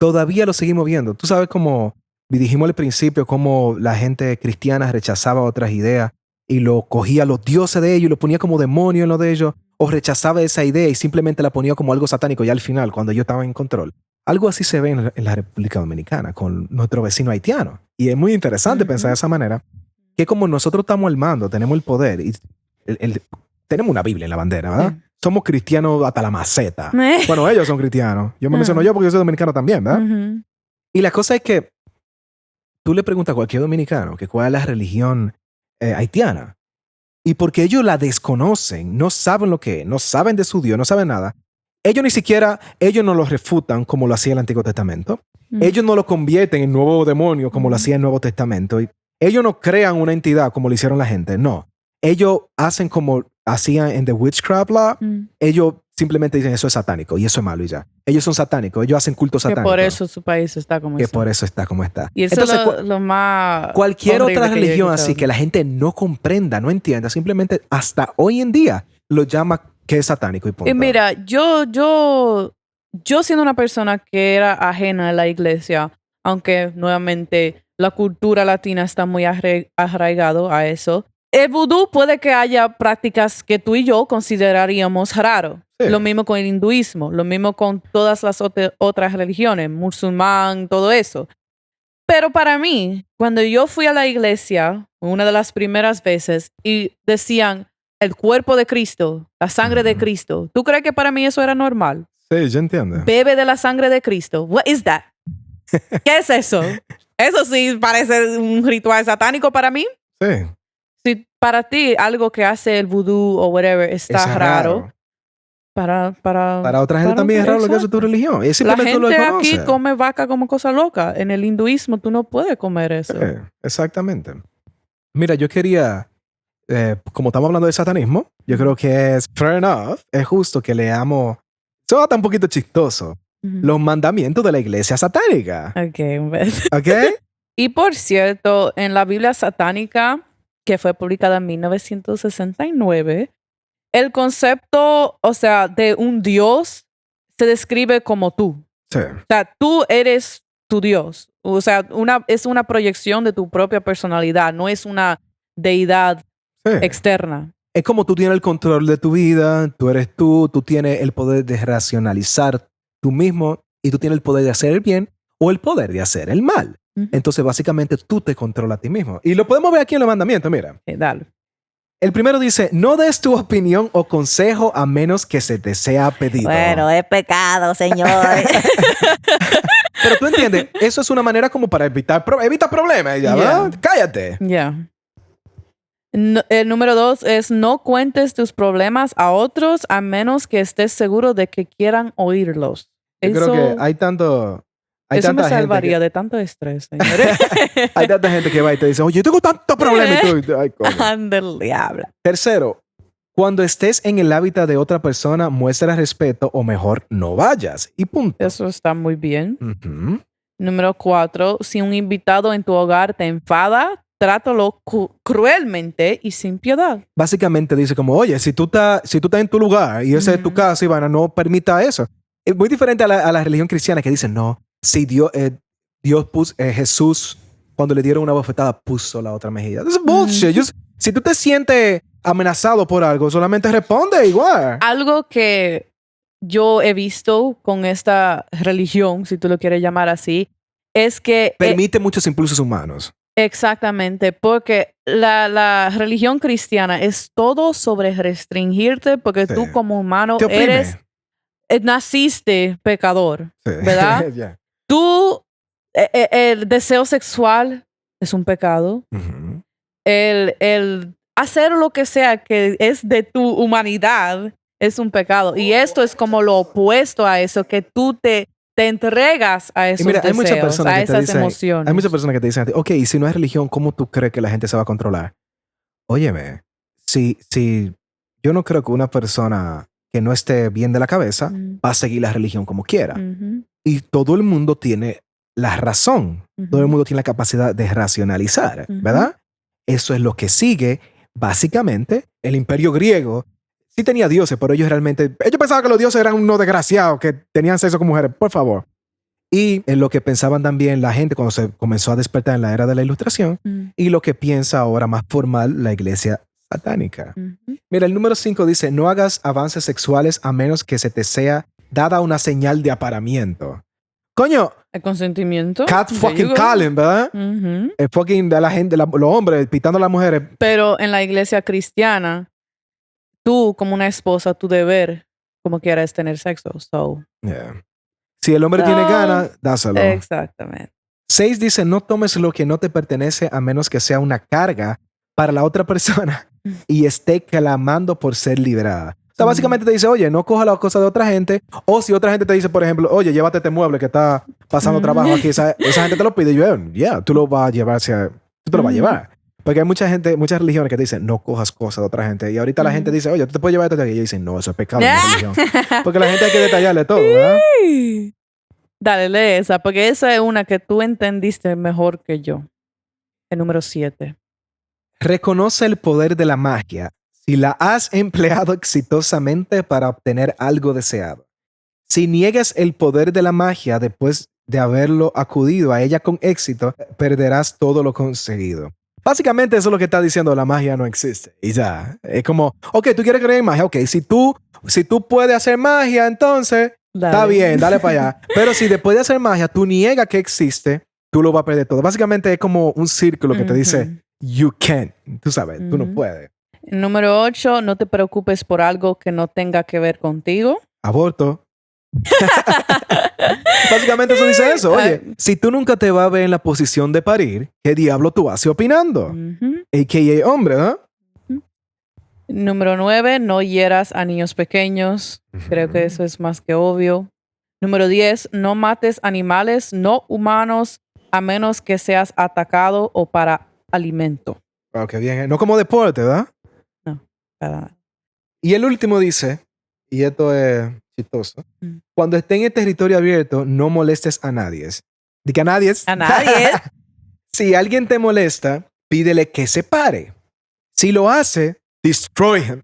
Todavía lo seguimos viendo. Tú sabes cómo dijimos al principio, cómo la gente cristiana rechazaba otras ideas y lo cogía los dioses de ellos y lo ponía como demonio en lo de ellos, o rechazaba esa idea y simplemente la ponía como algo satánico ya al final, cuando ellos estaban en control. Algo así se ve en la República Dominicana con nuestro vecino haitiano. Y es muy interesante pensar de esa manera, que como nosotros estamos al mando, tenemos el poder y tenemos una Biblia en la bandera, ¿verdad? Somos cristianos hasta la maceta. Bueno, ellos son cristianos. Yo me menciono yo porque yo soy dominicano también, ¿verdad? Y la cosa es que tú le preguntas a cualquier dominicano que cuál es la religión haitiana. Y porque ellos la desconocen, no saben lo que es, no saben de su Dios, no saben nada. Ellos no lo refutan como lo hacía el Antiguo Testamento. Ellos no lo convierten en nuevo demonio como lo hacía el Nuevo Testamento. Y ellos no crean una entidad como lo hicieron la gente, no. Ellos hacen como hacían en The Witchcraft Law. Ellos simplemente dicen eso es satánico y eso es malo y ya. Ellos son satánicos, ellos hacen culto satánico. Que por eso su país está como está. Que por eso está como está. Y eso entonces, es lo más... Cualquier otra religión así que la gente no comprenda, no entienda, simplemente hasta hoy en día lo llama que es satánico y punto. Y mira, yo siendo una persona que era ajena a la iglesia, aunque nuevamente la cultura latina está muy arraigado a eso, el vudú puede que haya prácticas que tú y yo consideraríamos raro. Sí. Lo mismo con el hinduismo, lo mismo con todas las otras religiones, musulmán, todo eso. Pero para mí, cuando yo fui a la iglesia, una de las primeras veces, y decían el cuerpo de Cristo, la sangre de Cristo, ¿tú crees que para mí eso era normal? Sí, yo entiendo. Bebe de la sangre de Cristo. What is that? ¿Qué es eso? Eso sí parece un ritual satánico para mí. Sí. Si para ti algo que hace el vudú o whatever está Es raro, para Para otra gente también es raro lo que hace tu exacto. religión. Es La simplemente tú lo gente aquí conoces. come vaca como cosa loca. En el hinduismo tú no puedes comer eso. Exactamente. Mira, yo quería, como estamos hablando de satanismo, yo creo que es fair enough, es justo que leamos, eso está un poquito chistoso, Ujú. los mandamientos de la iglesia satánica. Ok, un beso. ¿Ok? Y por cierto, en la Biblia satánica, que fue publicada en 1969, el concepto, o sea, de un Dios se describe como tú. Sí. O sea, tú eres tu Dios. O sea, es una proyección de tu propia personalidad, no es una deidad Sí. externa. Es como tú tienes el control de tu vida, tú eres tú tienes el poder de racionalizar tú mismo y tú tienes el poder de hacer el bien o el poder de hacer el mal. Ujú. Entonces, básicamente, tú te controlas a ti mismo. Y lo podemos ver aquí en los mandamientos, mira. Ok, dale. El primero dice, no des tu opinión o consejo a menos que se te sea pedido. Bueno, es pecado, señor. Pero tú entiendes, eso es una manera como para evitar problemas, ¿ya? Yeah. ¿Verdad? Cállate. Ya. El número 2 es no cuentes tus problemas a otros a menos que estés seguro de que quieran oírlos. Yo creo que hay tanta eso me gente salvaría de tanto estrés, señores. hay tanta gente que va y te dice, oye, yo tengo tantos problemas. Y tú, ay, coño. Ándale, diablo. Tercero, cuando estés en el hábitat de otra persona, muestra respeto o mejor no vayas. Y punto. Eso está muy bien. Ujú. Número 4, si un invitado en tu hogar te enfada, trátalo cruelmente y sin piedad. Básicamente dice como, oye, si tú estás en tu lugar y esa es tu Ujú. casa, Ivana, no permita eso. Es muy diferente a la religión cristiana que dice, no, si Dios puso, Jesús, cuando le dieron una bofetada, puso la otra mejilla. Eso es bullshit. Si tú te sientes amenazado por algo, solamente responde igual. Algo que yo he visto con esta religión, si tú lo quieres llamar así, es que... Permite muchos impulsos humanos. Exactamente, porque la religión cristiana es todo sobre restringirte porque Sí. tú como humano Te oprime. naciste pecador, Sí. ¿verdad? Yeah. Tú, el deseo sexual es un pecado. Ujú. El hacer lo que sea que es de tu humanidad es un pecado. Y esto es como lo opuesto a eso, que tú te entregas a esos Y mira, hay muchas deseos, personas a que te esas dicen, emociones. hay muchas personas que te dicen, ok, y si no es religión, ¿cómo tú crees que la gente se va a controlar? Óyeme, si yo no creo que una persona que no esté bien de la cabeza Mm. va a seguir la religión como quiera. Ujú, Y todo el mundo tiene la razón. ujú. Todo el mundo tiene la capacidad de racionalizar, Ujú. ¿verdad? Eso es lo que sigue, básicamente, el imperio griego. Sí tenía dioses, pero ellos pensaban que los dioses eran unos desgraciados que tenían sexo con mujeres, por favor. Y en lo que pensaban también la gente cuando se comenzó a despertar en la era de la Ilustración Mm, y lo que piensa ahora más formal la iglesia satánica. ujú. Mira, el número 5 dice, no hagas avances sexuales a menos que se te sea dada una señal de aparamiento. Coño, El consentimiento. cat There fucking you go. calling, ¿verdad? Ujú. El fucking de la gente, los hombres pitando a las mujeres. Pero en la iglesia cristiana, tú como una esposa, tu deber, como quieras, es tener sexo. So, Yeah. Si el hombre tiene No. ganas, dáselo. exactamente. 6 dice, no tomes lo que no te pertenece a menos que sea una carga para la otra persona y esté clamando por ser liberada. O sea, básicamente te dice, oye, no coja las cosas de otra gente. O si otra gente te dice, por ejemplo, oye, llévate este mueble que está pasando trabajo aquí. Esa gente te lo pide. Y yo, yeah, tú lo vas a llevar tú te lo vas a llevar. Porque hay muchas religiones que te dicen, no cojas cosas de otra gente. Y ahorita la gente dice, oye, tú te puedes llevar esto de aquí. Y ellos dicen, no, eso es pecado en la religión. Porque la gente hay que detallarle todo, ¿verdad? Dale, lee esa, porque esa es una que tú entendiste mejor que yo. El número 7. Reconoce el poder de la magia si la has empleado exitosamente para obtener algo deseado. Si niegas el poder de la magia después de haberlo acudido a ella con éxito, perderás todo lo conseguido. Básicamente eso es lo que está diciendo, la magia no existe. Y ya, es como, ok, tú quieres creer en magia, ok, si tú puedes hacer magia, entonces está bien, dale para allá. Pero si después de hacer magia tú niegas que existe, tú lo vas a perder todo. Básicamente es como un círculo que te dice, you can't, tú sabes, tú no puedes. Número 8, no te preocupes por algo que no tenga que ver contigo. Aborto. Básicamente eso dice eso. Oye, Ay. si tú nunca te vas a ver en la posición de parir, ¿qué diablo tú haces opinando? Ujú. A.K.A. hombre, ¿no? Número 9, no hieras a niños pequeños. Creo que eso es más que obvio. Número 10, no mates animales no humanos a menos que seas atacado o para alimento. Oh, qué bien. No como deporte, ¿verdad? Para- Y el último dice, y esto es chistoso, Mm. cuando esté en el territorio abierto, no molestes a nadie. Di que a nadie. A nadie. Si alguien te molesta, pídele que se pare. Si lo hace, destroy him.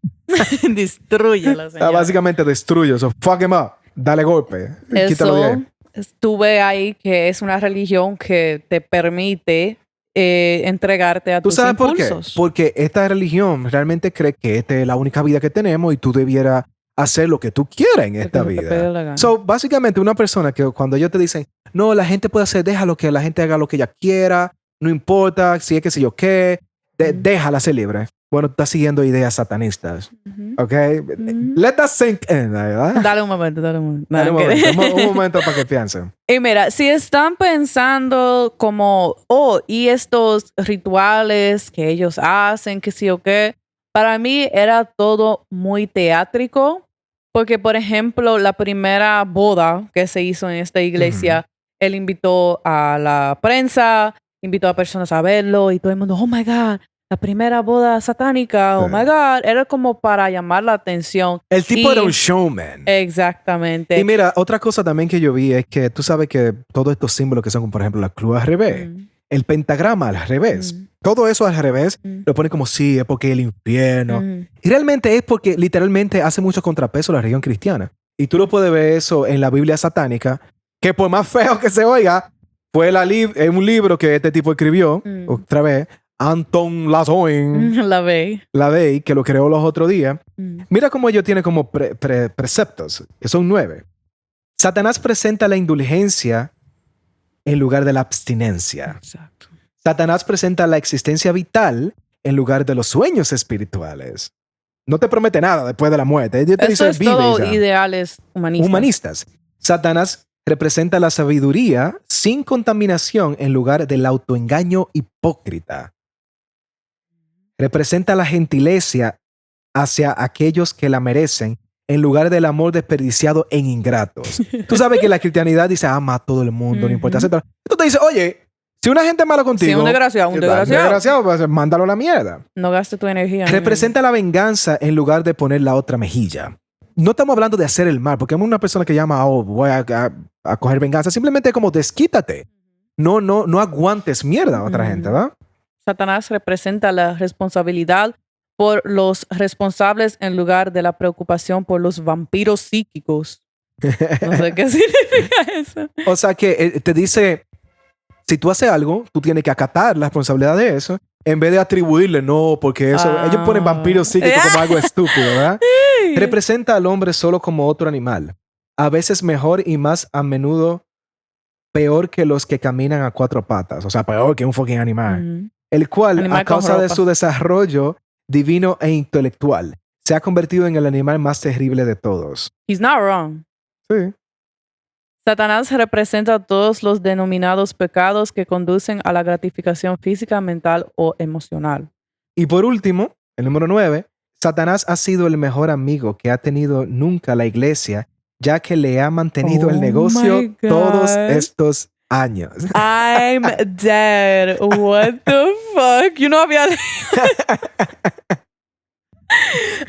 Destrúyelo, señor. Básicamente destruye. So fuck him up. Dale golpe. Quítalo de Eso ahí. estuve ahí que es una religión que te permite entregarte a ¿Tú tus sabes por qué? impulsos. Porque esta religión realmente cree que esta es la única vida que tenemos y tú debieras hacer lo que tú quieras en esta Lo que te pegue vida. la gana. So, básicamente, una persona que cuando ellos te dicen, no, la gente puede hacer, déjalo que la gente haga lo que ella quiera, no importa si es que sé yo qué, déjala ser libre. Bueno, tú estás siguiendo ideas satanistas, Ujú. ¿ok? Ujú. Let that sink in, ¿verdad? Dale un momento, dale un momento. Dale un Nada, que- momento, un momento para que piensen. Y mira, si están pensando como, oh, y estos rituales que ellos hacen, que sí o qué, para mí era todo muy teátrico, porque por ejemplo, la primera boda que se hizo en esta iglesia, él invitó a la prensa, invitó a personas a verlo y todo el mundo, oh my God, la primera boda satánica, oh Sí. my God, era como para llamar la atención. El tipo Y- era un showman. Exactamente. Y mira, otra cosa también que yo vi es que tú sabes que todos estos símbolos que son como por ejemplo la cruz al revés, Mm, el pentagrama al revés, mm, todo eso al revés, mm, lo ponen como sí, es porque el infierno. mm. Y realmente es porque literalmente hace mucho contrapeso a la religión cristiana. Y tú lo puedes ver eso en la Biblia satánica, que por más feo que se oiga, fue un libro que este tipo escribió, Mm. otra vez, Anton LaVey, La ve. LaVey, que lo creó los otros días. Mm. Mira cómo ellos tienen como preceptos, que son 9. Satanás presenta la indulgencia en lugar de la abstinencia. Exacto. Satanás presenta la existencia vital en lugar de los sueños espirituales. No te promete nada después de la muerte. Él te Eso dice, es vive y todo ya. ideales humanistas. Humanistas. Satanás representa la sabiduría sin contaminación en lugar del autoengaño hipócrita. Representa la gentileza hacia aquellos que la merecen en lugar del amor desperdiciado en ingratos. Tú sabes que la cristianidad dice ama a todo el mundo, no importa, Ujú. etc. Tú te dices, oye, si una gente es mala contigo, Sí, un desgraciado, pues, mándalo a la mierda. No gastes tu energía. Representa la venganza en lugar de poner la otra mejilla. No estamos hablando de hacer el mal, porque hay una persona que llama, oh, voy a coger venganza. Simplemente como desquítate. No aguantes mierda a otra Ujú. gente, ¿verdad? Satanás representa la responsabilidad por los responsables en lugar de la preocupación por los vampiros psíquicos. No sé qué significa eso. O sea que te dice, si tú haces algo, tú tienes que acatar la responsabilidad de eso, en vez de atribuirle, no, porque eso, ellos ponen vampiros psíquicos como algo estúpido, ¿verdad? Representa al hombre solo como otro animal, a veces mejor y más a menudo peor que los que caminan a 4 patas, o sea, peor que un fucking animal, Mm. el cual, Animal a con causa de ropa. su desarrollo divino e intelectual, se ha convertido en el animal más terrible de todos. He's not wrong. Sí. Satanás representa todos los denominados pecados que conducen a la gratificación física, mental o emocional. Y por último, el número 9, Satanás ha sido el mejor amigo que ha tenido nunca la iglesia, ya que le ha mantenido el Oh negocio my God. todos estos años. I'm dead. What the fuck? You know, había...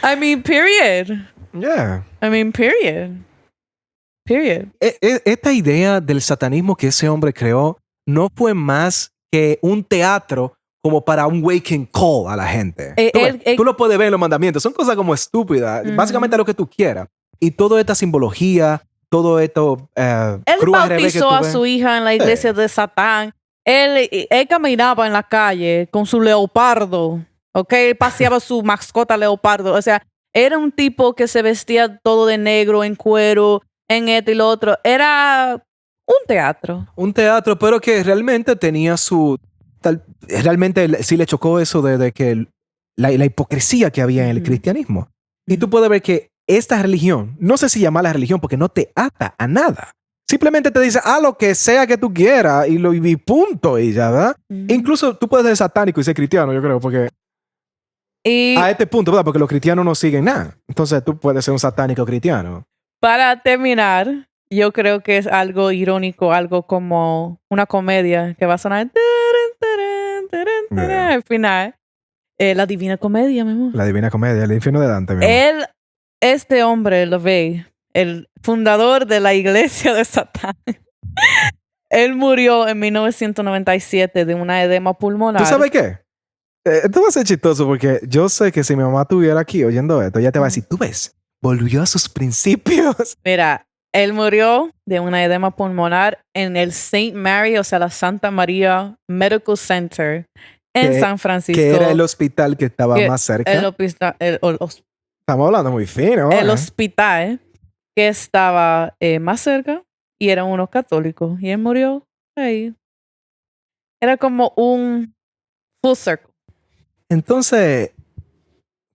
I mean, period. Yeah. I mean, period. Period. Esta idea del satanismo que ese hombre creó no fue más que un teatro como para un waking call a la gente. Tú lo puedes ver en los mandamientos. Son cosas como estúpidas. Ujú. Básicamente lo que tú quieras. Y toda esta simbología, todo esto... Él cruz al revés que bautizó tú a ves. su hija en la iglesia de Satán. Él caminaba en la calle con su leopardo. ¿Ok? Él paseaba su mascota leopardo. O sea, era un tipo que se vestía todo de negro, en cuero, en esto y lo otro. Era un teatro. Un teatro, pero que realmente tenía su... realmente sí le chocó eso de que la hipocresía que había en el Ujú. cristianismo. Y tú puedes ver que esta religión, no sé si llamarla religión porque no te ata a nada. Simplemente te dice, lo que sea que tú quieras y punto y ya, ¿verdad? Ujú. Incluso tú puedes ser satánico y ser cristiano, yo creo, porque Y a este punto, ¿verdad? Porque los cristianos no siguen nada. Entonces tú puedes ser un satánico cristiano. para terminar, yo creo que es algo irónico, algo como una comedia que va a sonar Yeah. al final. La Divina Comedia, mi amor. La Divina Comedia, el infierno de Dante, mi amor. Este hombre, lo ve, el fundador de la iglesia de Satán. Él murió en 1997 de una edema pulmonar. ¿Tú sabes qué? Esto va a ser chistoso porque yo sé que si mi mamá estuviera aquí oyendo esto, ella te va a decir, tú ves, volvió a sus principios. Mira, él murió de una edema pulmonar en el St. Mary, o sea, la Santa María Medical Center en San Francisco. Que era el hospital que estaba más cerca. Estamos hablando muy fino. El hospital que estaba más cerca y eran unos católicos. Y él murió ahí. Era como un full circle. Entonces,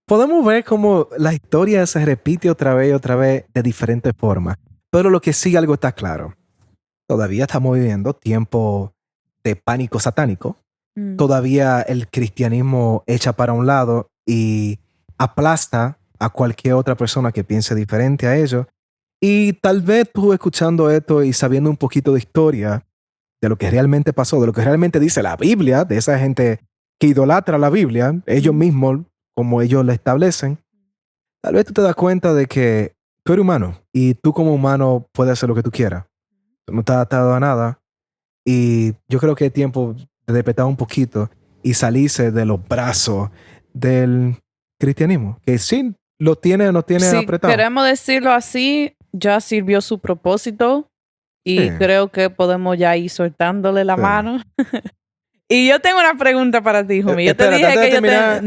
podemos ver cómo la historia se repite otra vez y otra vez de diferentes formas. Pero lo que sí algo está claro. Todavía estamos viviendo tiempo de pánico satánico. Todavía el cristianismo echa para un lado y aplasta a cualquier otra persona que piense diferente a ellos. Y tal vez tú escuchando esto y sabiendo un poquito de historia de lo que realmente pasó, de lo que realmente dice la Biblia, de esa gente que idolatra la Biblia, ellos mismos, como ellos la establecen, tal vez tú te das cuenta de que tú eres humano y tú como humano puedes hacer lo que tú quieras. Tú no estás atado a nada. Y yo creo que es tiempo de despertar un poquito y salirse de los brazos del cristianismo, que sí lo tiene o no tiene Si apretado. queremos decirlo así, ya sirvió su propósito y Sí. creo que podemos ya ir soltándole la Sí. mano. Y yo tengo una pregunta para ti, homie. Yo te Espera, dije antes de que yo terminar, te...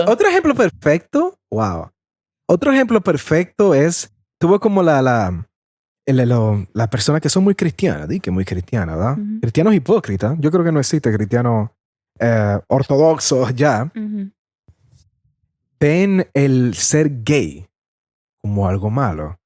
No. Otro ejemplo perfecto, wow. Otro ejemplo perfecto es, tuvo como las personas que son muy cristianas, que muy cristianas, ¿verdad? Ujú. Cristianos hipócritas. Yo creo que no existe cristianos ortodoxos ya. Ujú. Ven el ser gay como algo malo.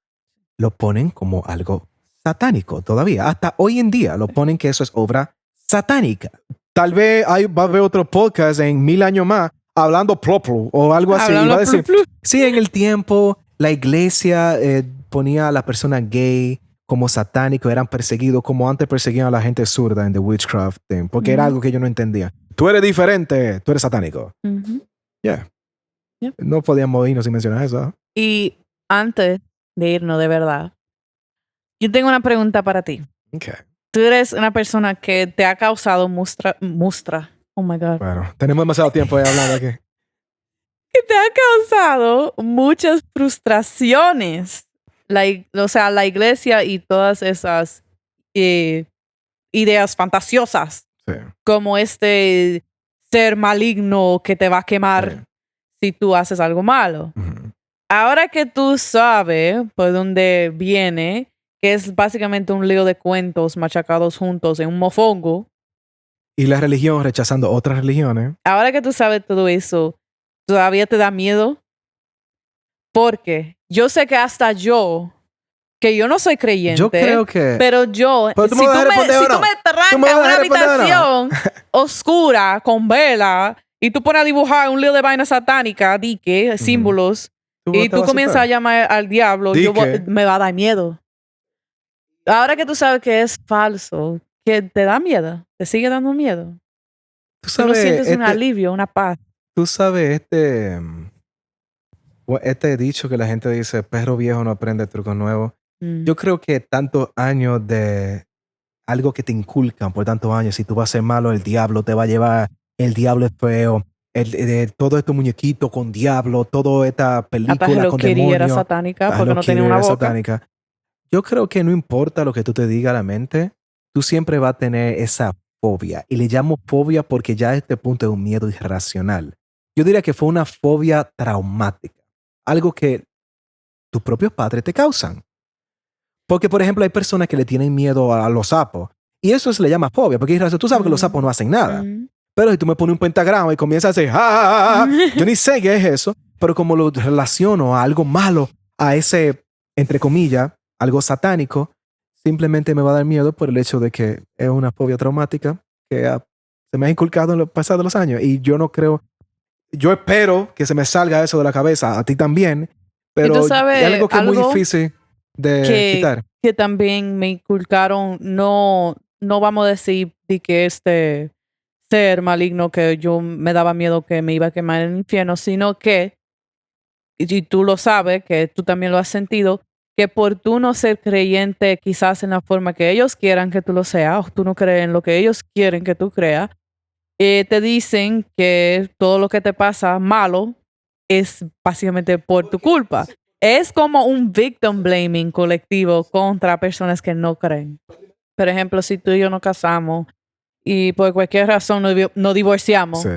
Lo ponen como algo satánico todavía. Hasta hoy en día lo ponen que eso es obra satánica. Tal vez va a haber otro podcast en 1000 años más hablando ploplu o algo así. Hablando Va a decir, plu, plu. sí, en el tiempo la iglesia ponía a las personas gay como satánico, eran perseguidos como antes perseguían a la gente zurda en The Witchcraft thing, porque era Ujú. algo que yo no entendía. Tú eres diferente, tú eres satánico. Ujú. Yeah. Yep. No podíamos irnos sin mencionar eso. Y antes de irnos de verdad, yo tengo una pregunta para ti. Okay. Tú eres una persona que te ha causado mustra. Oh my God. Bueno, tenemos demasiado tiempo de hablando aquí. Que te ha causado muchas frustraciones. O sea, la iglesia y todas esas ideas fantasiosas, Sí. como este ser maligno que te va a quemar si tú haces algo malo. Ujú. Ahora que tú sabes por dónde viene, que es básicamente un lío de cuentos machacados juntos en un mofongo, Y la religión rechazando otras religiones. ahora que tú sabes todo eso, ¿todavía te da miedo? Porque yo sé que hasta yo, que yo no soy creyente, Yo creo que... pero yo, Pero tú me vas a responder o no. me trancas ¿Tú me en vas a una responder o no? habitación oscura con vela y tú pones a dibujar un lío de vaina satánica, dique, símbolos, y tú comienzas a llamar al diablo, me va a dar miedo. Ahora que tú sabes que es falso, que te da miedo, te sigue dando miedo. Tú Tú no sabes, sientes un alivio, una paz. tú sabes este dicho que la gente dice, perro viejo no aprende trucos nuevos. Yo creo que tantos años de algo que te inculcan por tantos años, si tú vas a ser malo, el diablo te va a llevar, el diablo es feo, todo estos muñequitos con diablo, toda esta Hasta película Hello con Kitty era demonios. satánica porque Hello no Kitty tenía una era boca. satánica. Yo creo que no importa lo que tú te diga a la mente, tú siempre vas a tener esa fobia. Y le llamo fobia porque ya a este punto es un miedo irracional. Yo diría que fue una fobia traumática. Algo que tus propios padres te causan. Porque, por ejemplo, hay personas que le tienen miedo a los sapos. Y eso se le llama fobia. Porque tú sabes que los sapos no hacen nada. Pero si tú me pones un pentagrama y comienzas a hacer ¡ah! Yo ni sé qué es eso. Pero como lo relaciono a algo malo, a ese, entre comillas, algo satánico, simplemente me va a dar miedo por el hecho de que es una fobia traumática que se me ha inculcado en los pasados los años. Y yo no creo, yo espero que se me salga eso de la cabeza, a ti también, pero tú sabes es algo que es muy algo difícil de que, quitar. que también me inculcaron, no vamos a decir de que este ser maligno que yo me daba miedo que me iba a quemar en el infierno, sino que, y tú lo sabes, que tú también lo has sentido, que por tú no ser creyente quizás en la forma que ellos quieran que tú lo seas, o tú no crees en lo que ellos quieren que tú creas, te dicen que todo lo que te pasa malo es básicamente por tu culpa. Es como un victim blaming colectivo contra personas que no creen. Por ejemplo, si tú y yo nos casamos y por cualquier razón nos divorciamos, Sí.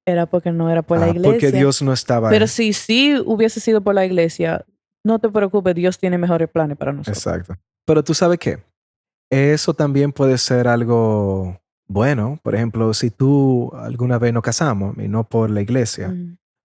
era porque no era por la iglesia. Porque Dios no estaba Pero ahí. si sí hubiese sido por la iglesia, no te preocupes, Dios tiene mejores planes para nosotros. Exacto. Pero tú sabes qué, eso también puede ser algo bueno. Por ejemplo, si tú alguna vez nos casamos y no por la iglesia,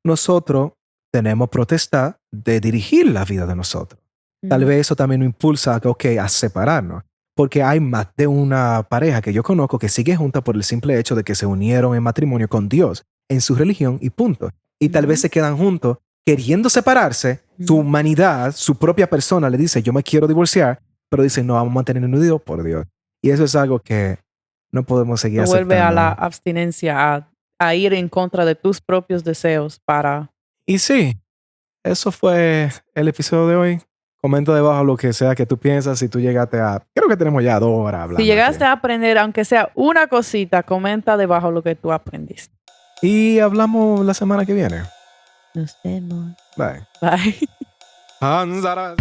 nosotros tenemos potestad de dirigir la vida de nosotros. Tal vez eso también nos impulsa a separarnos. Porque hay más de una pareja que yo conozco que sigue junta por el simple hecho de que se unieron en matrimonio con Dios, en su religión y punto. Y tal vez se quedan juntos queriendo separarse. Su humanidad, su propia persona le dice, yo me quiero divorciar, pero dicen, no, vamos a mantenernos unidos por Dios. Y eso es algo que no podemos seguir Te vuelve a la aceptando. abstinencia, a ir en contra de tus propios deseos para... Y sí, eso fue el episodio de hoy. Comenta debajo lo que sea que tú piensas. Si tú llegaste creo que tenemos ya 2 horas hablando. Si llegaste aquí. a aprender, aunque sea una cosita, comenta debajo lo que tú aprendiste. Y hablamos la semana que viene. Nos vemos. Bye. Bye. Hanzara.